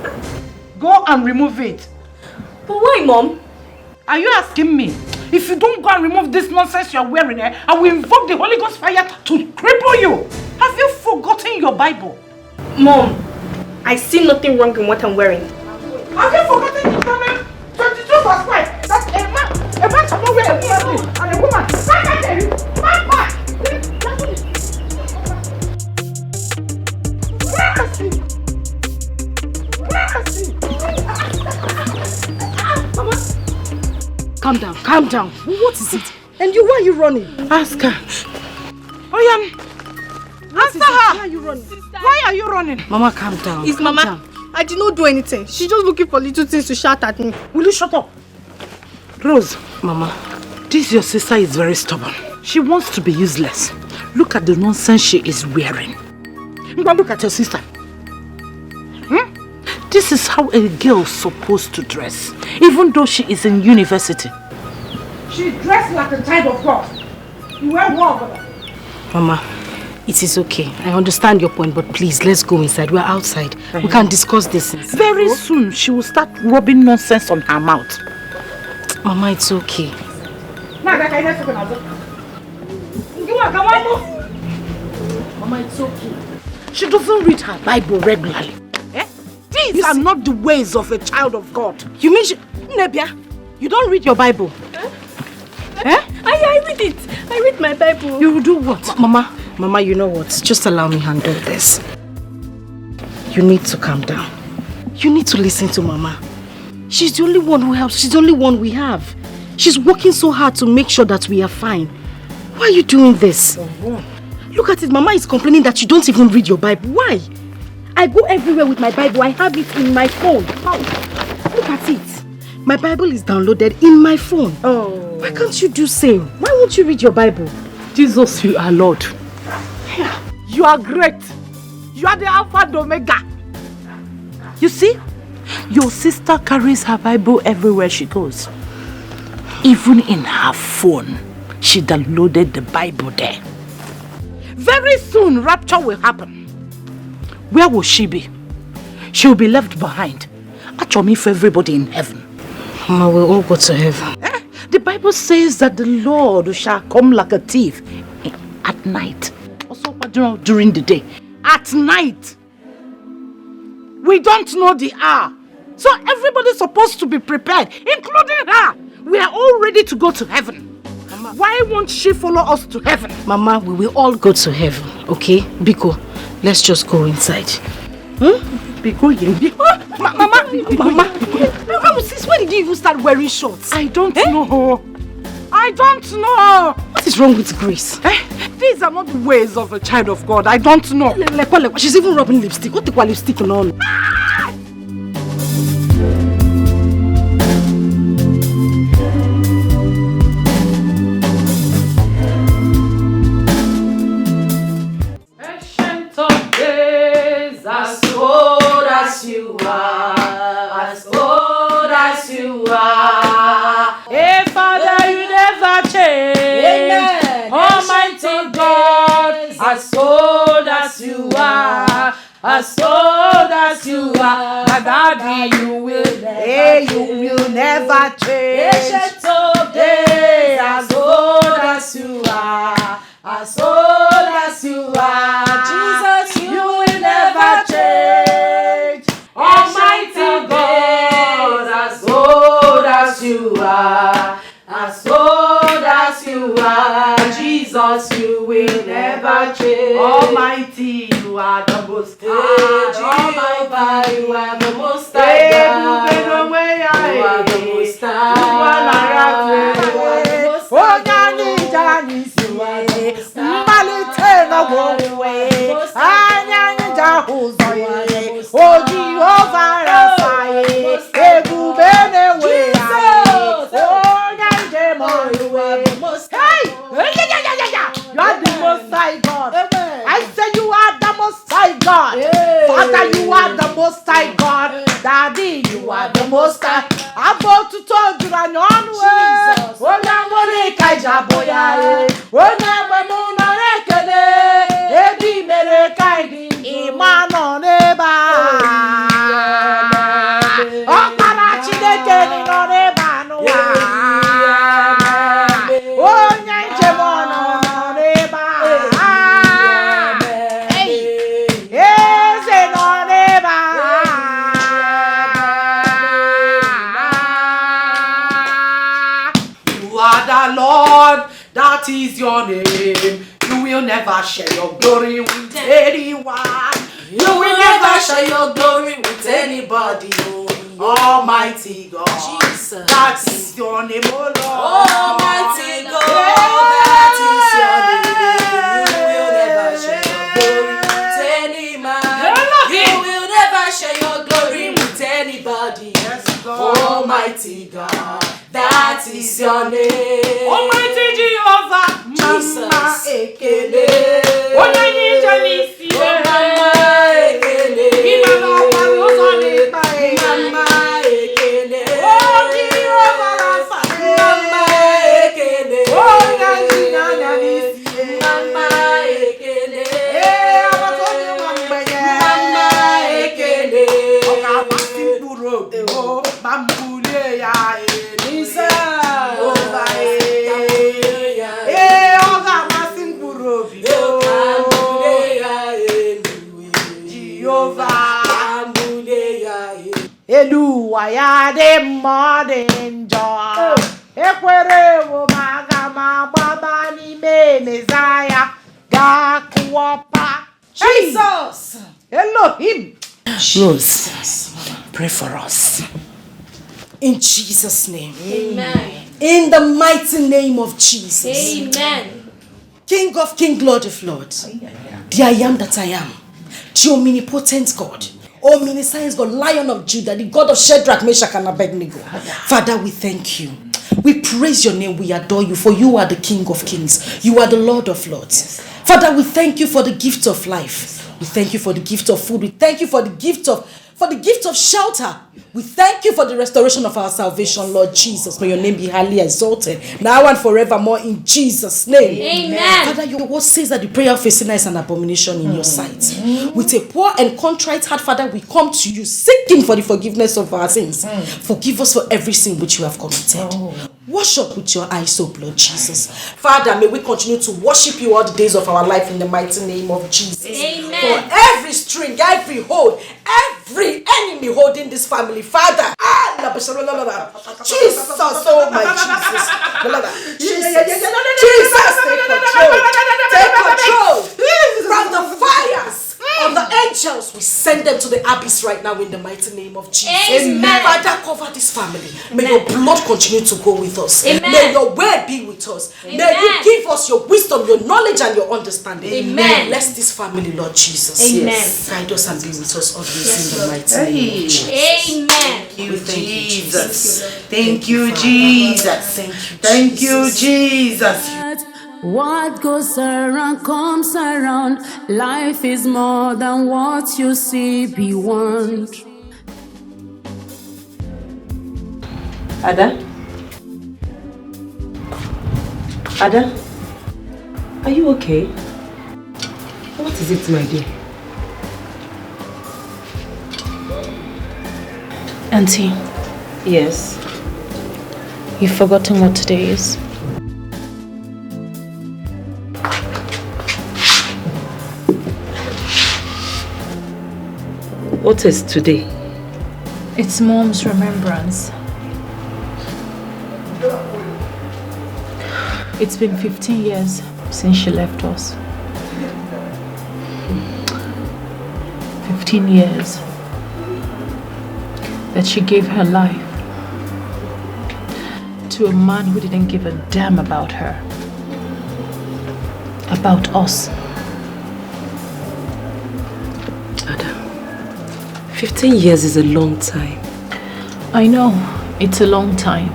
Go and remove it. But why, Mom? Are you asking me? If you don't go and remove this nonsense you're wearing, I will invoke the Holy Ghost fire to cripple you. Have you forgotten your Bible? Mom, I see nothing wrong in what I'm wearing. Have you forgotten Deuteronomy 22 verse 5? That a man shall not wear a woman and a woman. Calm down. What is it? And you, why are you running? Ask her. Answer her. Why are you running? Why are you running? Mama, calm down. It's Mama. Down. I did not do anything. She's just looking for little things to shout at me. Will you shut up? Rose, Mama, this your sister is very stubborn. She wants to be useless. Look at the nonsense she is wearing. Look at your sister. This is how a girl is supposed to dress, even though she is in university. She dressed like a child of God. You wear what? Mama, it is okay. I understand your point, but please, let's go inside. We're outside. We can discuss this inside. Very soon, she will start rubbing nonsense on her mouth. Mama, it's okay. Mama, it's okay. She doesn't read her Bible regularly. These are not the ways of a child of God. You mean Nebia, you don't read your Bible? I read it. I read my Bible. You do what? Mama, you know what? Just allow me handle this. You need to calm down. You need to listen to Mama. She's the only one who helps. She's the only one we have. She's working so hard to make sure that we are fine. Why are you doing this? Look at it. Mama is complaining that you don't even read your Bible. Why? I go everywhere with my Bible. I have it in my phone. Look at it. My Bible is downloaded in my phone. Why can't you do same? Why won't you read your Bible? Jesus, you are Lord. You are great. You are the Alpha and Omega. You see, your sister carries her Bible everywhere she goes. Even in her phone, she downloaded the Bible there. Very soon, rapture will happen. Where will she be? She will be left behind. Actually, for everybody in heaven. Mama, we'll all go to heaven. The Bible says that the Lord shall come like a thief at night. Also, during the day. At night. We don't know the hour. So everybody's supposed to be prepared, including her. We are all ready to go to heaven. Mama, why won't she follow us to heaven? Mama, we will all go to heaven, okay? Biko, let's just go inside. Biko, Mama, since when did you even start wearing shorts? I don't know. I don't know. What is wrong with Grace? These are not the ways of a child of God. I don't know. She's even rubbing lipstick. What the lipstick on? Ancient of days, as old as you are, as old as you are. Hey, Father, you never change. Amen. Almighty God, as old as you are. as old as you are, my daddy, you will never change. Ancient of days, as old as you are, as old as you are, Jesus, you will never change. Almighty God, as old as you are, as old as you are, Jesus, you will never change. Almighty, you are the most high. Jehovah, you are the most high. You are the most high. You are the most high. Oh, Jehovah, you are the most high God. I say you are the most high God. Father, you are the most high God. Daddy, you are the most high. I'm about to talk to you on way. Oh, now money kaija boya. Oh, now my mona rekele. Ebi mere kaidi. Imano neba. Oh, para chideke ni no neba no. Oh, nyanche mono no neba. Eze no neba. You are the Lord, that is your name. You will never share your glory with anyone. You will never share your glory with anybody. Almighty God, Jesus, that is your name, oh Lord. Almighty God, that is your name. You will never share your glory with any man. You will never share your glory with anybody. Almighty God, that is your name. Almighty Jehovah, Jesus. Ya de morning joy. Ekwere wo magama baba ni me Messiah. Ga kuopa. Jesus. Elohim. Jesus. Pray for us. In Jesus' name. Amen. In the mighty name of Jesus. Amen. King of Kings, Lord of Lords. The I am that I am. The omnipotent God. Omniscience God, Lion of Judah, the God of Shadrach, Meshach, and Abednego. Father, we thank you. We praise your name. We adore you, for you are the King of Kings. You are the Lord of Lords. Father, we thank you for the gift of life. We thank you for the gift of food. We thank you for the gift of shelter. We thank you for the restoration of our salvation, Lord Jesus. May your name be highly exalted, now and forevermore, in Jesus' name. Amen. Father, your word says that the prayer of a sinner is an abomination in your sight. With a poor and contrite heart, Father, we come to you seeking for the forgiveness of our sins. Forgive us for every sin which we have committed. Wash up with your eyes, oh Lord Jesus. Father, may we continue to worship you all the days of our life in the mighty name of Jesus. Amen. For every string, every hold, every enemy holding this family, Father, Jesus, oh my Jesus, take control from the fires of the angels. We send them to the abyss right now in the mighty name of Jesus. Amen. Father, cover this family. May your blood continue to go with us. Amen. May your word be with us. Amen. May you give us your wisdom, your knowledge, and your understanding. Amen. Bless this family, Lord Jesus. Amen. Guide us and be with us always in the mighty name of Jesus. Amen. Thank you, Jesus. Thank you, Jesus. Thank you, Jesus. What goes around comes around. Life is more than what you see beyond. Ada? Ada? Are you okay? What is it, my dear? Auntie. Yes. You've forgotten what today is? What is today? It's Mom's remembrance. It's been 15 years since she left us. 15 years that she gave her life to a man who didn't give a damn about her, about us. Ada, 15 years is a long time. I know, it's a long time,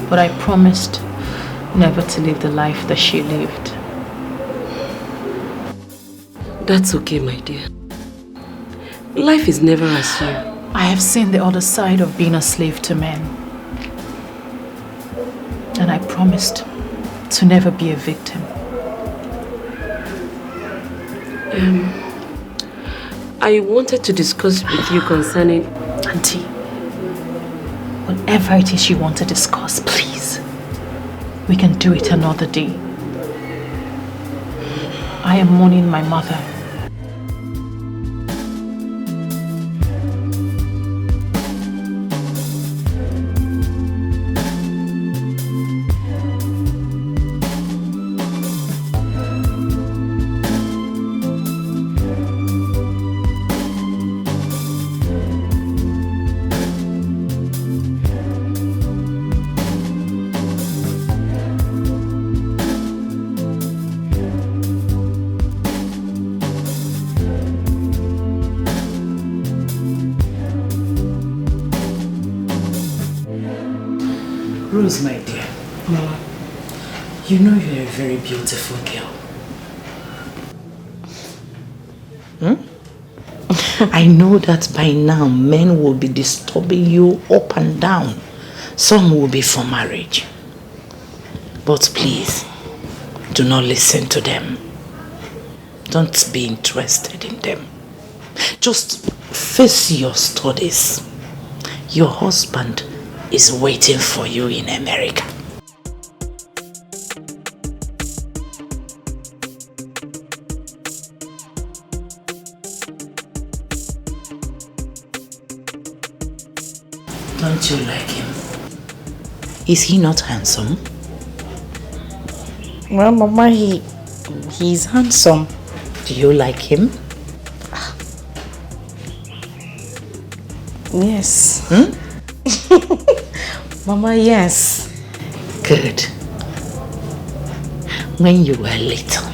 but I promised never to live the life that she lived. That's okay, my dear. Life is never as you. I have seen the other side of being a slave to men. And I promised to never be a victim. I wanted to discuss with you concerning... Auntie, whatever it is you want to discuss, please. We can do it another day. I am mourning my mother. Rose, my dear. Mama, you know you're a very beautiful girl. I know that by now men will be disturbing you up and down. Some will be for marriage. But please, do not listen to them. Don't be interested in them. Just face your studies. Your husband is waiting for you in America. Don't you like him? Is he not handsome? Well, Mama, he's handsome. Do you like him? Yes. Mama, yes. Good. When you were little,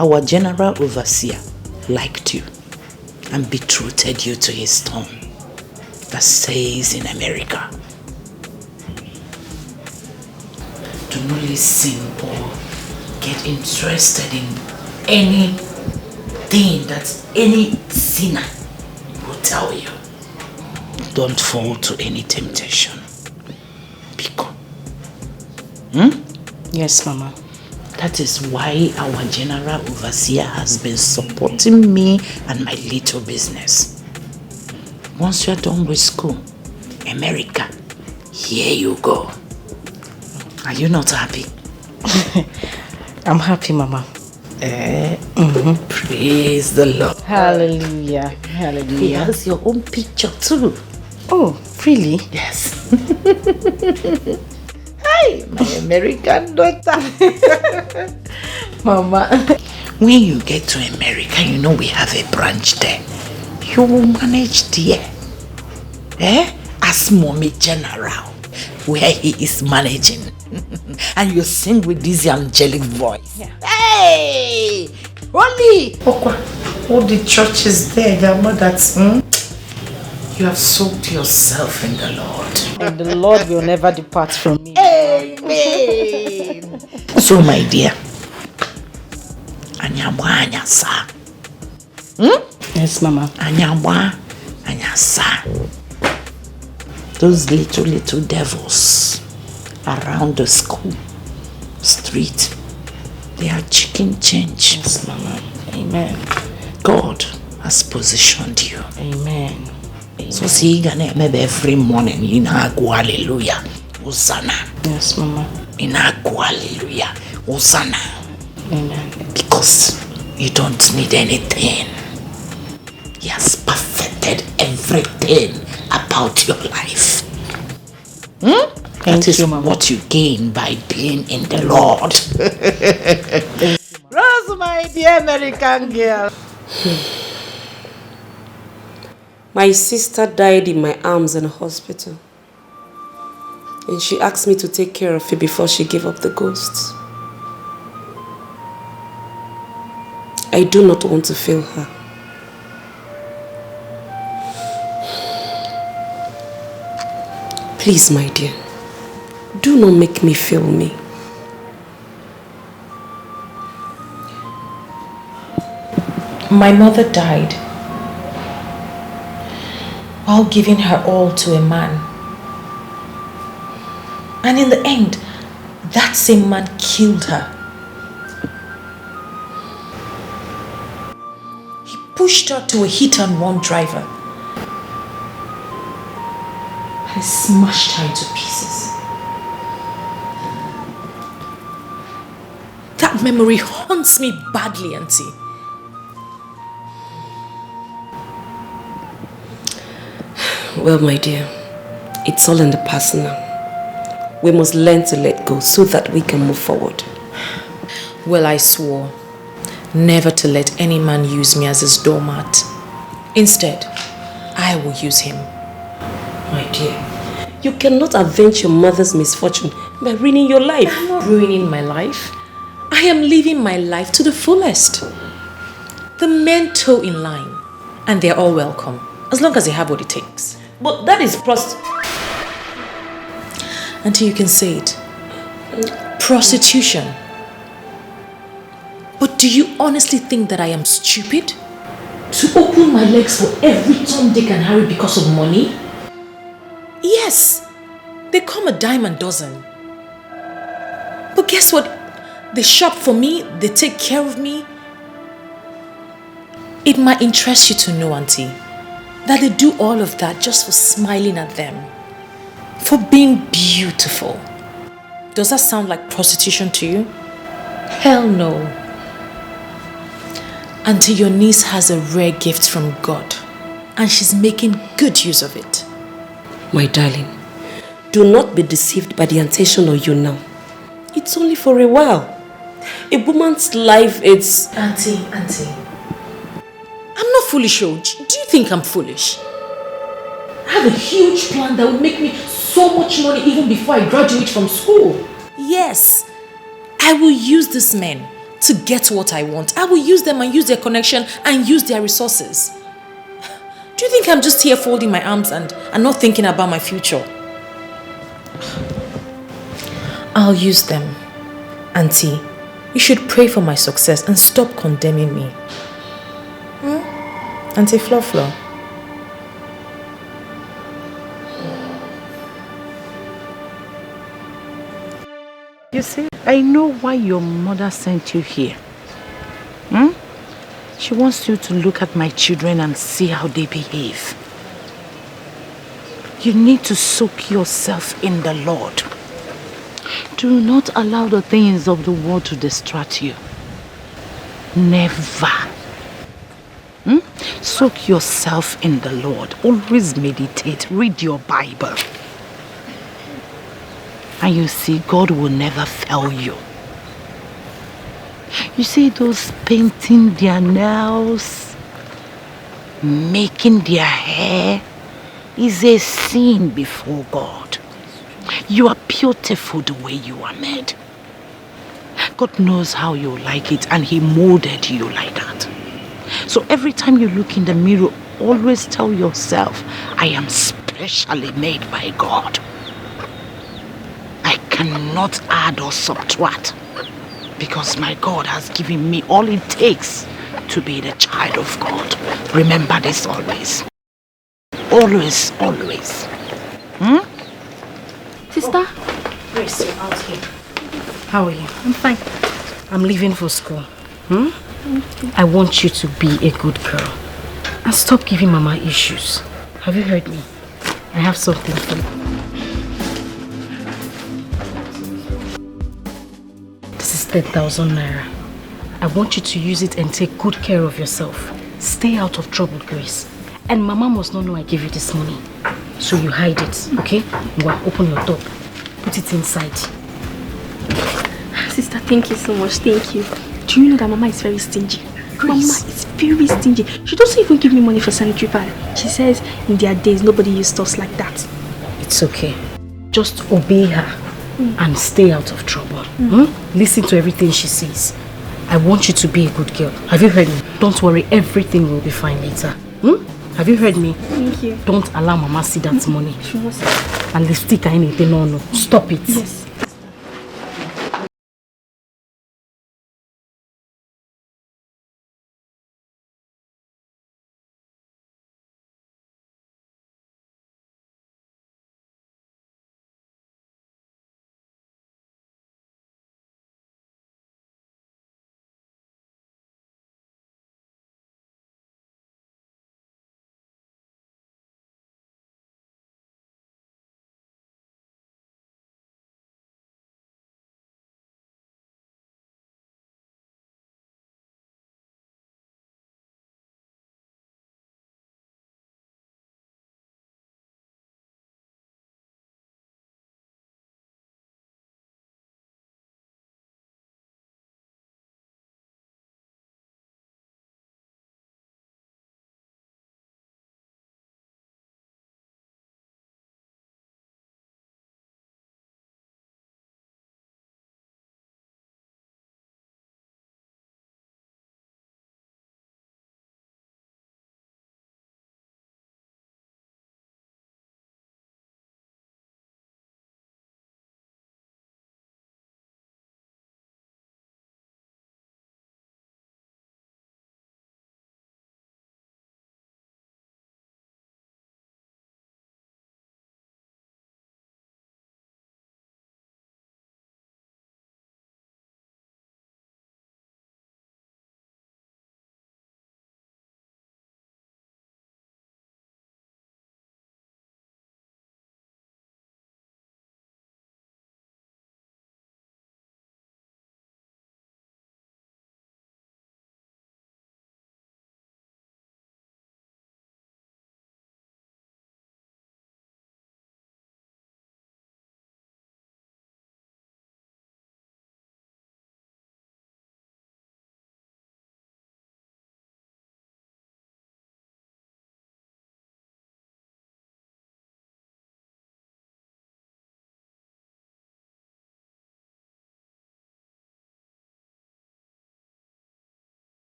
our general overseer liked you and betrothed you to his son that stays in America. Do not listen or get interested in anything that any sinner will tell you. Don't fall to any temptation. Because, Yes, Mama. that is why our general overseer has been supporting me and my little business. Once you're done with school, America, here you go. Are you not happy? I'm happy, Mama. Praise the Lord. Hallelujah. He Hallelujah. has your own picture too. Oh, really? Yes. Hi, my American daughter. Mama. When you get to America, you know we have a branch there. You will manage there. As Mommy General, where he is managing. And you sing with this angelic voice. Yeah. Hey! Holy! All the churches there, their mothers. You have soaked yourself in the Lord. And the Lord will never depart from me. Amen. So, my dear, anyasa. Yes, Mama. Anyasa. Those little devils around the school, street, they are chicken change. Yes, Mama. Amen. God has positioned you. Amen. So see, maybe every morning you know go hallelujah, Hosanna. Yes, Mama. You know go hallelujah, Hosanna. Amen. Because you don't need anything. He has perfected everything about your life. That is what you gain by being in the Lord. Rose, my dear American girl. My sister died in my arms in a hospital. And she asked me to take care of her before she gave up the ghosts. I do not want to fail her. Please, my dear, do not make me fail me. My mother died while giving her all to a man. And in the end, that same man killed her. He pushed her to a hit-and-run driver and smashed her into pieces. That memory haunts me badly, Auntie. Well, my dear, it's all in the past now. We must learn to let go so that we can move forward. Well, I swore never to let any man use me as his doormat. Instead, I will use him. My dear, you cannot avenge your mother's misfortune by ruining your life. I'm not ruining my life. I am living my life to the fullest. The men toe in line, and they're all welcome, as long as they have what it takes. But that is Until you can say it. Prostitution. But do you honestly think that I am stupid? To open my legs for every Tom, Dick and Harry because of money? Yes, they come a dime a dozen. But guess what? They shop for me, they take care of me. It might interest you to know, Auntie, that they do all of that just for smiling at them. For being beautiful. Does that sound like prostitution to you? Hell no. Auntie, your niece has a rare gift from God, and she's making good use of it. My darling, do not be deceived by the temptation of you now. It's only for a while. A woman's life is... Auntie. I'm not foolish, oh. Do you think I'm foolish? I have a huge plan that will make me so much money even before I graduate from school. Yes, I will use these men to get what I want. I will use them and use their connection and use their resources. Do you think I'm just here folding my arms and not thinking about my future? I'll use them. Auntie, you should pray for my success and stop condemning me. Auntie Flo. You see, I know why your mother sent you here. She wants you to look at my children and see how they behave. You need to soak yourself in the Lord. Do not allow the things of the world to distract you. Never. Soak yourself in the Lord. Always meditate. Read your Bible. And you see, God will never fail you. You see those painting their nails, making their hair, is a sin before God. You are beautiful the way you are made. God knows how you like it, and He molded you like that. So every time you look in the mirror, always tell yourself, I am specially made by God. I cannot add or subtract, because my God has given me all it takes to be the child of God. Remember this always. Always. Sister? Grace, you're out here. How are you? I'm fine. I'm leaving for school. I want you to be a good girl and stop giving Mama issues. have you heard me? I have something for you. This is 10,000 naira. I want you to use it and take good care of yourself. Stay out of trouble, Grace. And Mama must not know I gave you this money. So you hide it, okay? Well, open your door. Put it inside. Sister, thank you so much. Thank you. Do you know that Mama is very stingy? Grace. Mama is very stingy. She doesn't even give me money for sanitary pad. She says in their days nobody used stuff like that. It's okay. Just obey her and stay out of trouble. Listen to everything she says. I want you to be a good girl. Have you heard me? Don't worry, everything will be fine later. Have you heard me? Thank you. Don't allow Mama see that money. She must. And lipstick or anything, no. Stop it. Yes.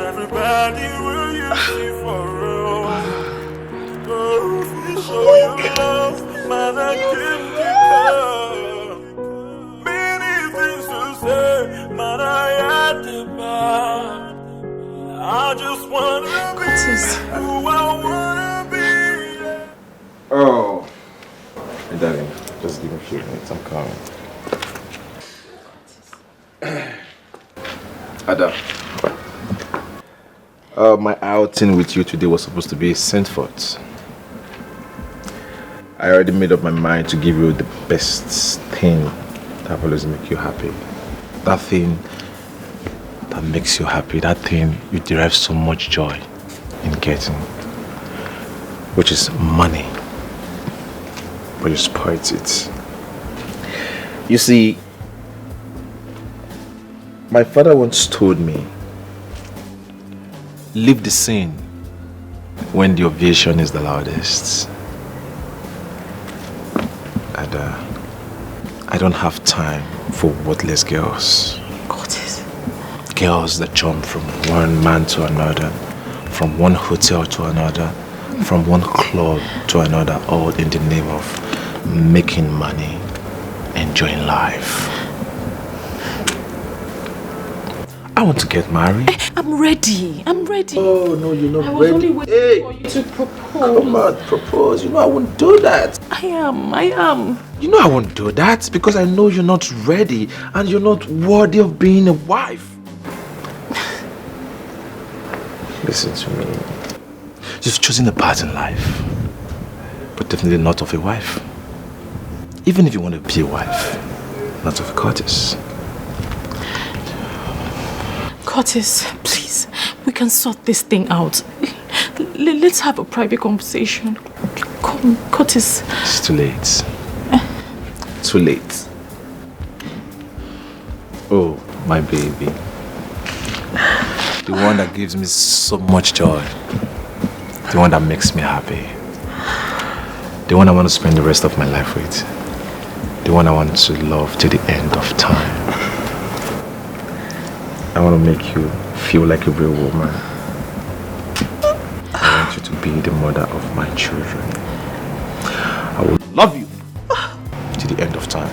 everybody will use you for real. Oh, we show you love, man, I can't declare. Many things to say, man, I had to buy. I just wanna be who I wanna be. Oh. Hey, darling, just give me a few minutes. I'm coming. Ada. My outing with you today was supposed to be sent forth. I already made up my mind to give you the best thing that will always make you happy. That thing that makes you happy. That thing you derive so much joy in getting. Which is money. But you spoiled it. You see, my father once told me, leave the scene when the ovation is the loudest. And I don't have time for worthless girls. Girls that jump from one man to another, from one hotel to another, from one club to another, all in the name of making money, enjoying life. I want to get married. I'm ready. I'm ready. Oh, no, you're not I was ready. only waiting for you to propose. Come on, propose. You know I won't do that. I am. You know I won't do that because I know you're not ready and you're not worthy of being a wife. Listen to me. You've chosen a path in life, but definitely not of a wife. Even if you want to be a wife, not of a courtess. Curtis, please, we can sort this thing out. Let's have a private conversation. Come, Curtis. It's too late. Too late. Oh, my baby. The one that gives me so much joy. The one that makes me happy. The one I want to spend the rest of my life with. The one I want to love till the end of time. I want to make you feel like a real woman. I want you to be the mother of my children. I will love you till the end of time.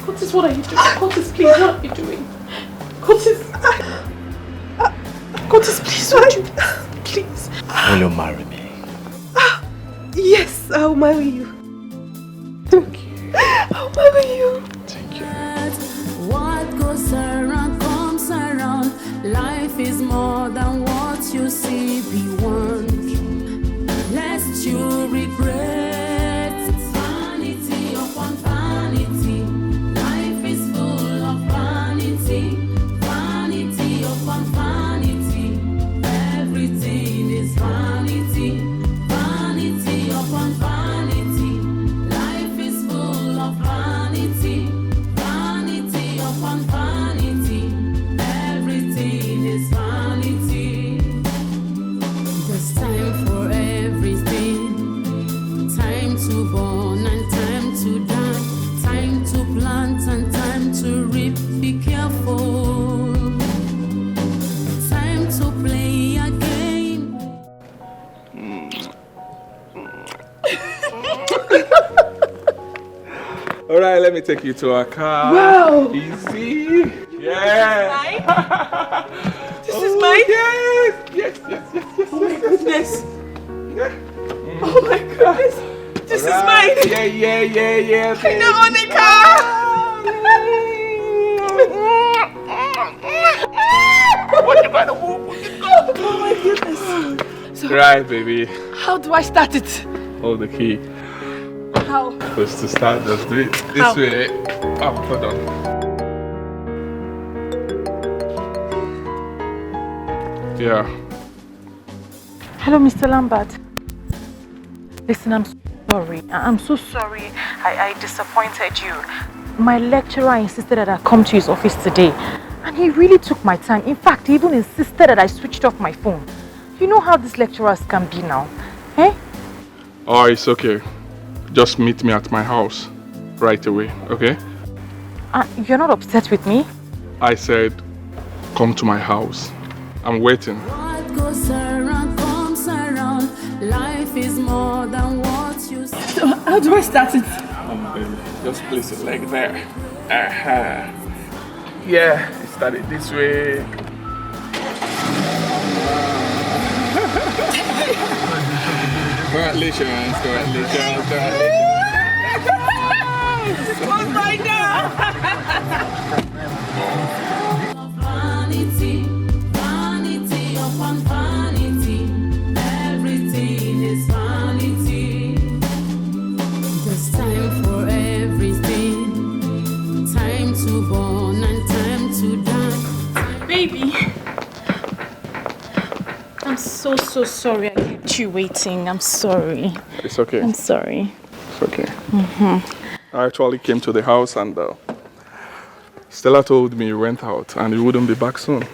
Curtis, what are you doing? Curtis, please, what are you doing? Curtis. Curtis, please, don't do this. Please. Will you marry me? Yes, I'll marry you. Thank you. I'll marry you. Thank you. What goes around comes around. Life is more than what you see beyond. Lest you regret vanity upon vanity. Life is full of vanity, vanity upon vanity. Everything is vanity, vanity upon vanity. Life is full of vanity, vanity upon vanity. Everything is vanity. There's time for everything. Time to born and time to die. Time to plant and time to reap. Be careful. Time to play a game. All right, let me take you to our car. Wow. Easy. Yeah. This is mine? Yes. Oh my goodness. Yeah. Oh my goodness. This is mine. Yeah. I now own a car. Oh my goodness. So, Right, baby. how do I start it? Hold the key. How? First to start, just do it this How? way. Oh, hold on. Yeah. Hello, Mr. Lambert. Listen, I'm sorry. I'm so sorry I disappointed you. My lecturer insisted that I come to his office today. And he really took my time. In fact, he even insisted that I switched off my phone. You know how these lecturers can be now. Eh? Oh, it's okay. Just meet me at my house right away, okay? You're not upset with me? I said, come to my house I'm waiting. What goes around comes around. Life is more than what you see. So, how do I start it? Baby, just place it like there. Aha. Yeah, start it this way. Congratulations. Close right now. Vanity, vanity upon vanity. Everything is vanity. There's time for everything. Time to born and time to die. Baby, I'm so sorry I kept you waiting. I'm sorry. It's okay. I'm sorry. It's okay. I actually came to the house and Stella told me you went out and you wouldn't be back soon.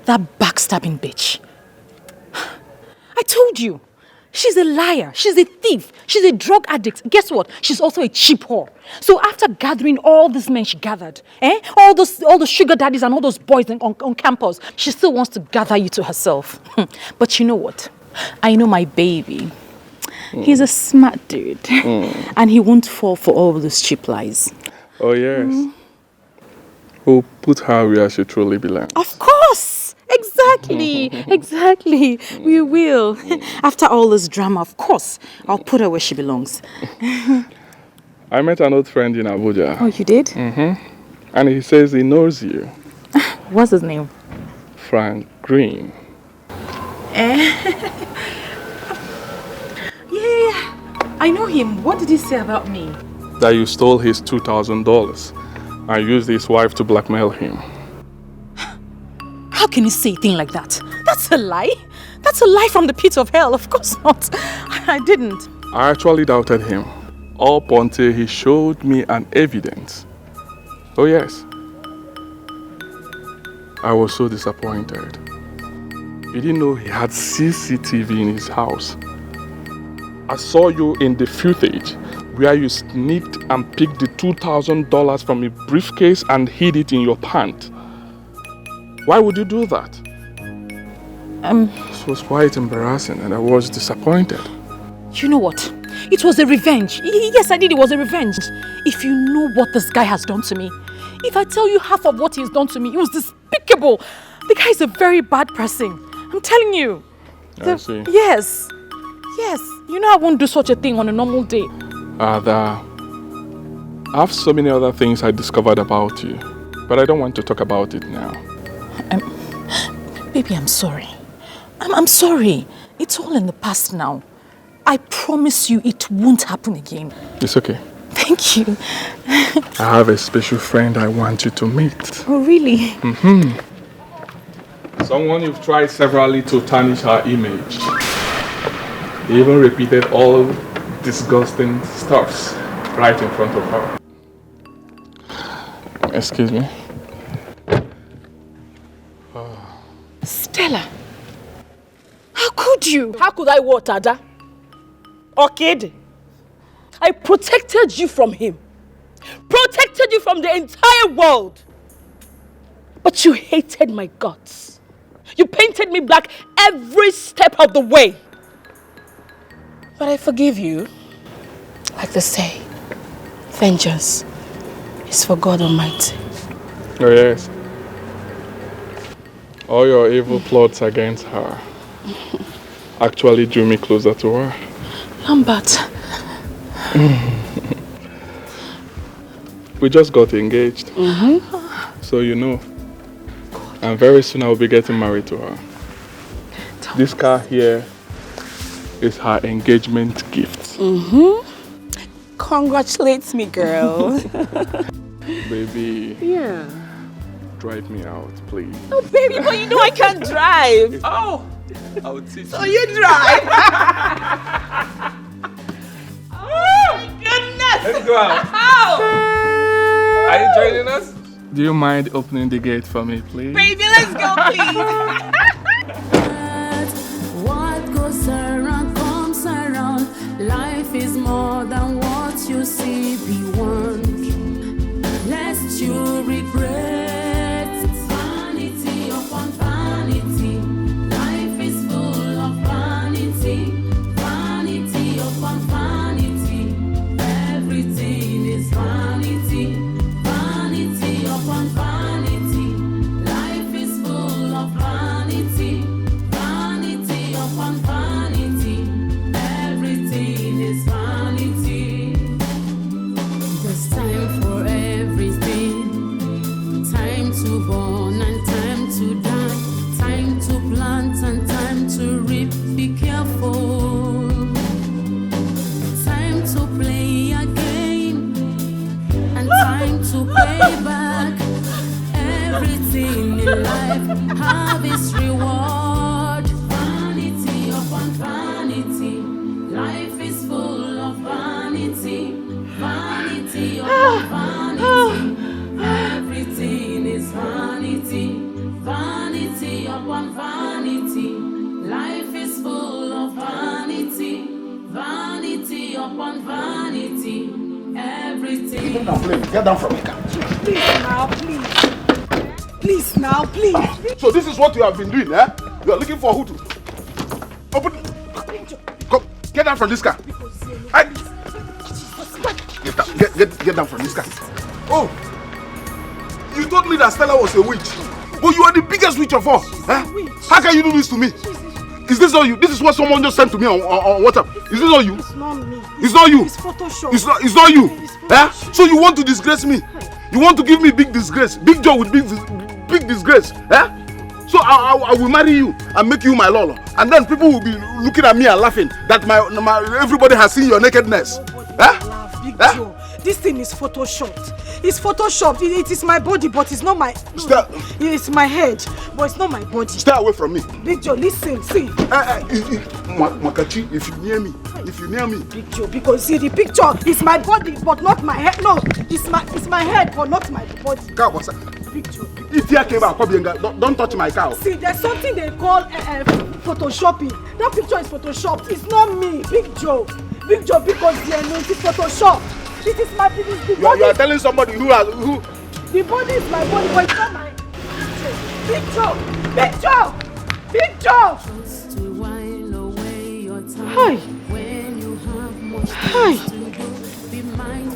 That backstabbing bitch. I told you. She's a liar. She's a thief. She's a drug addict. Guess what? She's also a cheap whore. So after gathering all these men she gathered, all the sugar daddies and all those boys on campus, she still wants to gather you to herself. But you know what? I know my baby. He's a smart dude. And he won't fall for all those cheap lies. Oh, yes. We'll put her where she truly belongs. Of course! Exactly. We will. After all this drama, of course, I'll put her where she belongs. I met an old friend in Abuja. Oh, you did? And he says he knows you. What's his name? Frank Green. Yeah, I know him. What did he say about me? That you stole his $2,000 and used his wife to blackmail him. How can you say a thing like that? That's a lie. That's a lie from the pit of hell. Of course not. I didn't. I actually doubted him up until he showed me an evidence. Oh yes. I was so disappointed. You didn't know he had CCTV in his house. I saw you in the footage where you sneaked and picked the $2,000 from a briefcase and hid it in your pant. Why would you do that? It was quite embarrassing and I was disappointed. You know what? It was a revenge. Yes, I did. It was a revenge. If you know what this guy has done to me, if I tell you half of what he's done to me, it was despicable. The guy is a very bad person. I'm telling you. I see. Yes. You know I won't do such a thing on a normal day. Ada, I have so many other things I discovered about you, but I don't want to talk about it now. Baby, I'm sorry. I'm sorry. It's all in the past now. I promise you it won't happen again. It's okay. Thank you. I have a special friend I want you to meet. Oh, really? Someone you've tried severally to tarnish her image. He even repeated all disgusting stuffs right in front of her. Excuse me. Stella, how could you? How could I what, Ada? Orchid? I protected you from him. Protected you from the entire world. But you hated my guts. You painted me black every step of the way. But I forgive you. Like they say, vengeance is for God Almighty. Oh yes. All your evil plots against her actually drew me closer to her. Lambert. We just got engaged. So you know. And very soon I will be getting married to her. This car here is her engagement gift. Congratulate me, girl. Baby. Yeah. Drive me out, please. Oh, baby, but you know I can't drive. Oh, I would teach So you drive. Oh, my goodness. Let's go out. Oh. Are you joining us? Do you mind opening the gate for me, please? Baby, let's go, please. What goes around comes around. Life is more than what you see beyond. Lest you regret vanity upon vanity. time to pay back. Everything in life have its reward. Vanity upon vanity, life is full of vanity. Vanity upon vanity, everything is vanity. Vanity upon vanity, life is full of vanity. Vanity upon vanity, everything. Get down from me, car. Please now, please. Please now, please. So this is what you have been doing, eh? You are looking for who to open. Come, get down from this car. Get down from this car. Oh, you told me that Stella was a witch, but you are the biggest witch of all. Eh? How can you do this to me? Is this all you? This is what someone just sent to me on WhatsApp. Is this all you? It's not me. It's not you. It's Photoshop. It's not you. Eh? So you want to disgrace me? You want to give me big disgrace? Big job with big disgrace? Eh? So I will marry you and make you my lolo, and then people will be looking at me and laughing that my everybody has seen your nakedness. Eh? Big Joe, this thing is photoshopped. It's photoshopped. It is my body, but it's not my. It's my head, but it's not my body. Stay away from me. Big Joe, listen, see. Makachi, if you near me, Big Joe, because see the picture is my body, but not my head. No, it's my head, but not my body. Big Joe. Don't touch my cow. See, there's something they call photoshopping. That picture is photoshopped. It's not me, Big Joe. Big Joe, because the name is photoshopped. It is my body. You are telling somebody who. The body is my body, but it's not my. Big Joe! Big Joe! Big Joe! Hi! Hi!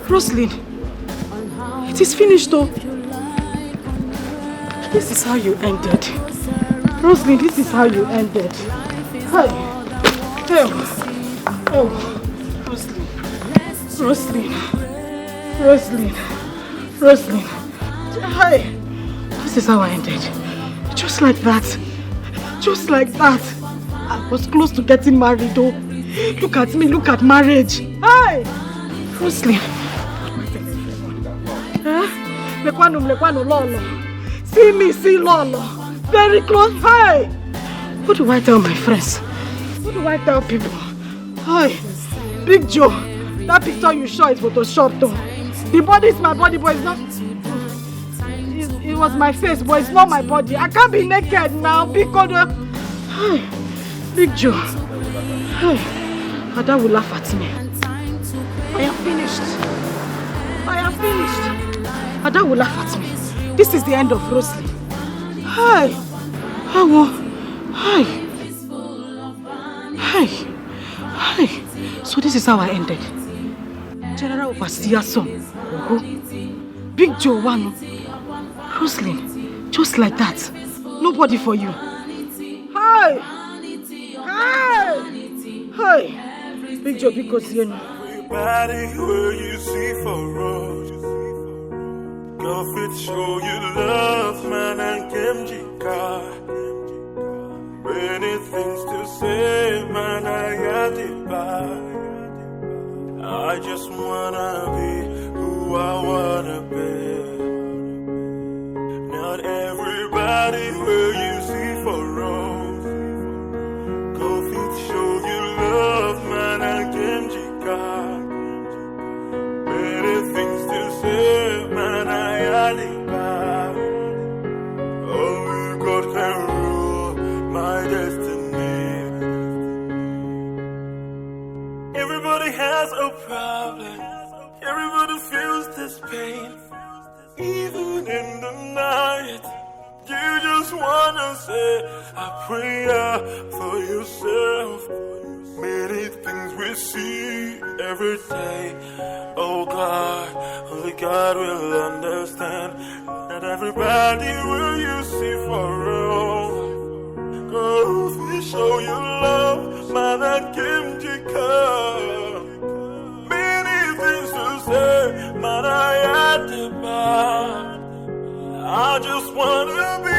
Roslyn, it is finished though. This is how you ended. Roslyn, this is how you ended. Hi! Oh! Roslyn. Hi! This is how I ended. Just like that. I was close to getting married though. Look at me, look at marriage. Hi! Roslyn. Lekwano, Lolo. See me, see Lolo. Very close. Hi! What do I tell my friends? What do I tell people? Hi! Big Joe, that picture you show is photoshopped though. The body is my body, but it's not. It was my face, but it's not my body. I can't be naked now because. Hi, Big Joe. Hi, Ada will laugh at me. I am finished. Ada will laugh at me. This is the end of Roslyn. Hi, Hi. So this is how I ended. General Overseer son. Big Joe one. Roslyn, just like that. Nobody for you. Hi. Big Joe, because you know. Everybody where you see for road. Go fit show you love, man, and Kimjika. Many things to say, man, I got it back. I just wanna be who I wanna be. Not everybody where you see for road. Go fit show you love, man, and Kimjika. Many things to say, man, I got it back. Only God can rule my destiny. Everybody has a problem. Everybody feels this pain. Even in the night, you just wanna say a prayer for yourself. Many things we see every day. Oh God, only God will understand. Not everybody will you see for real. Go show you love, man, and Kimjika. Many things to say, man, I had to buy. I just wanna be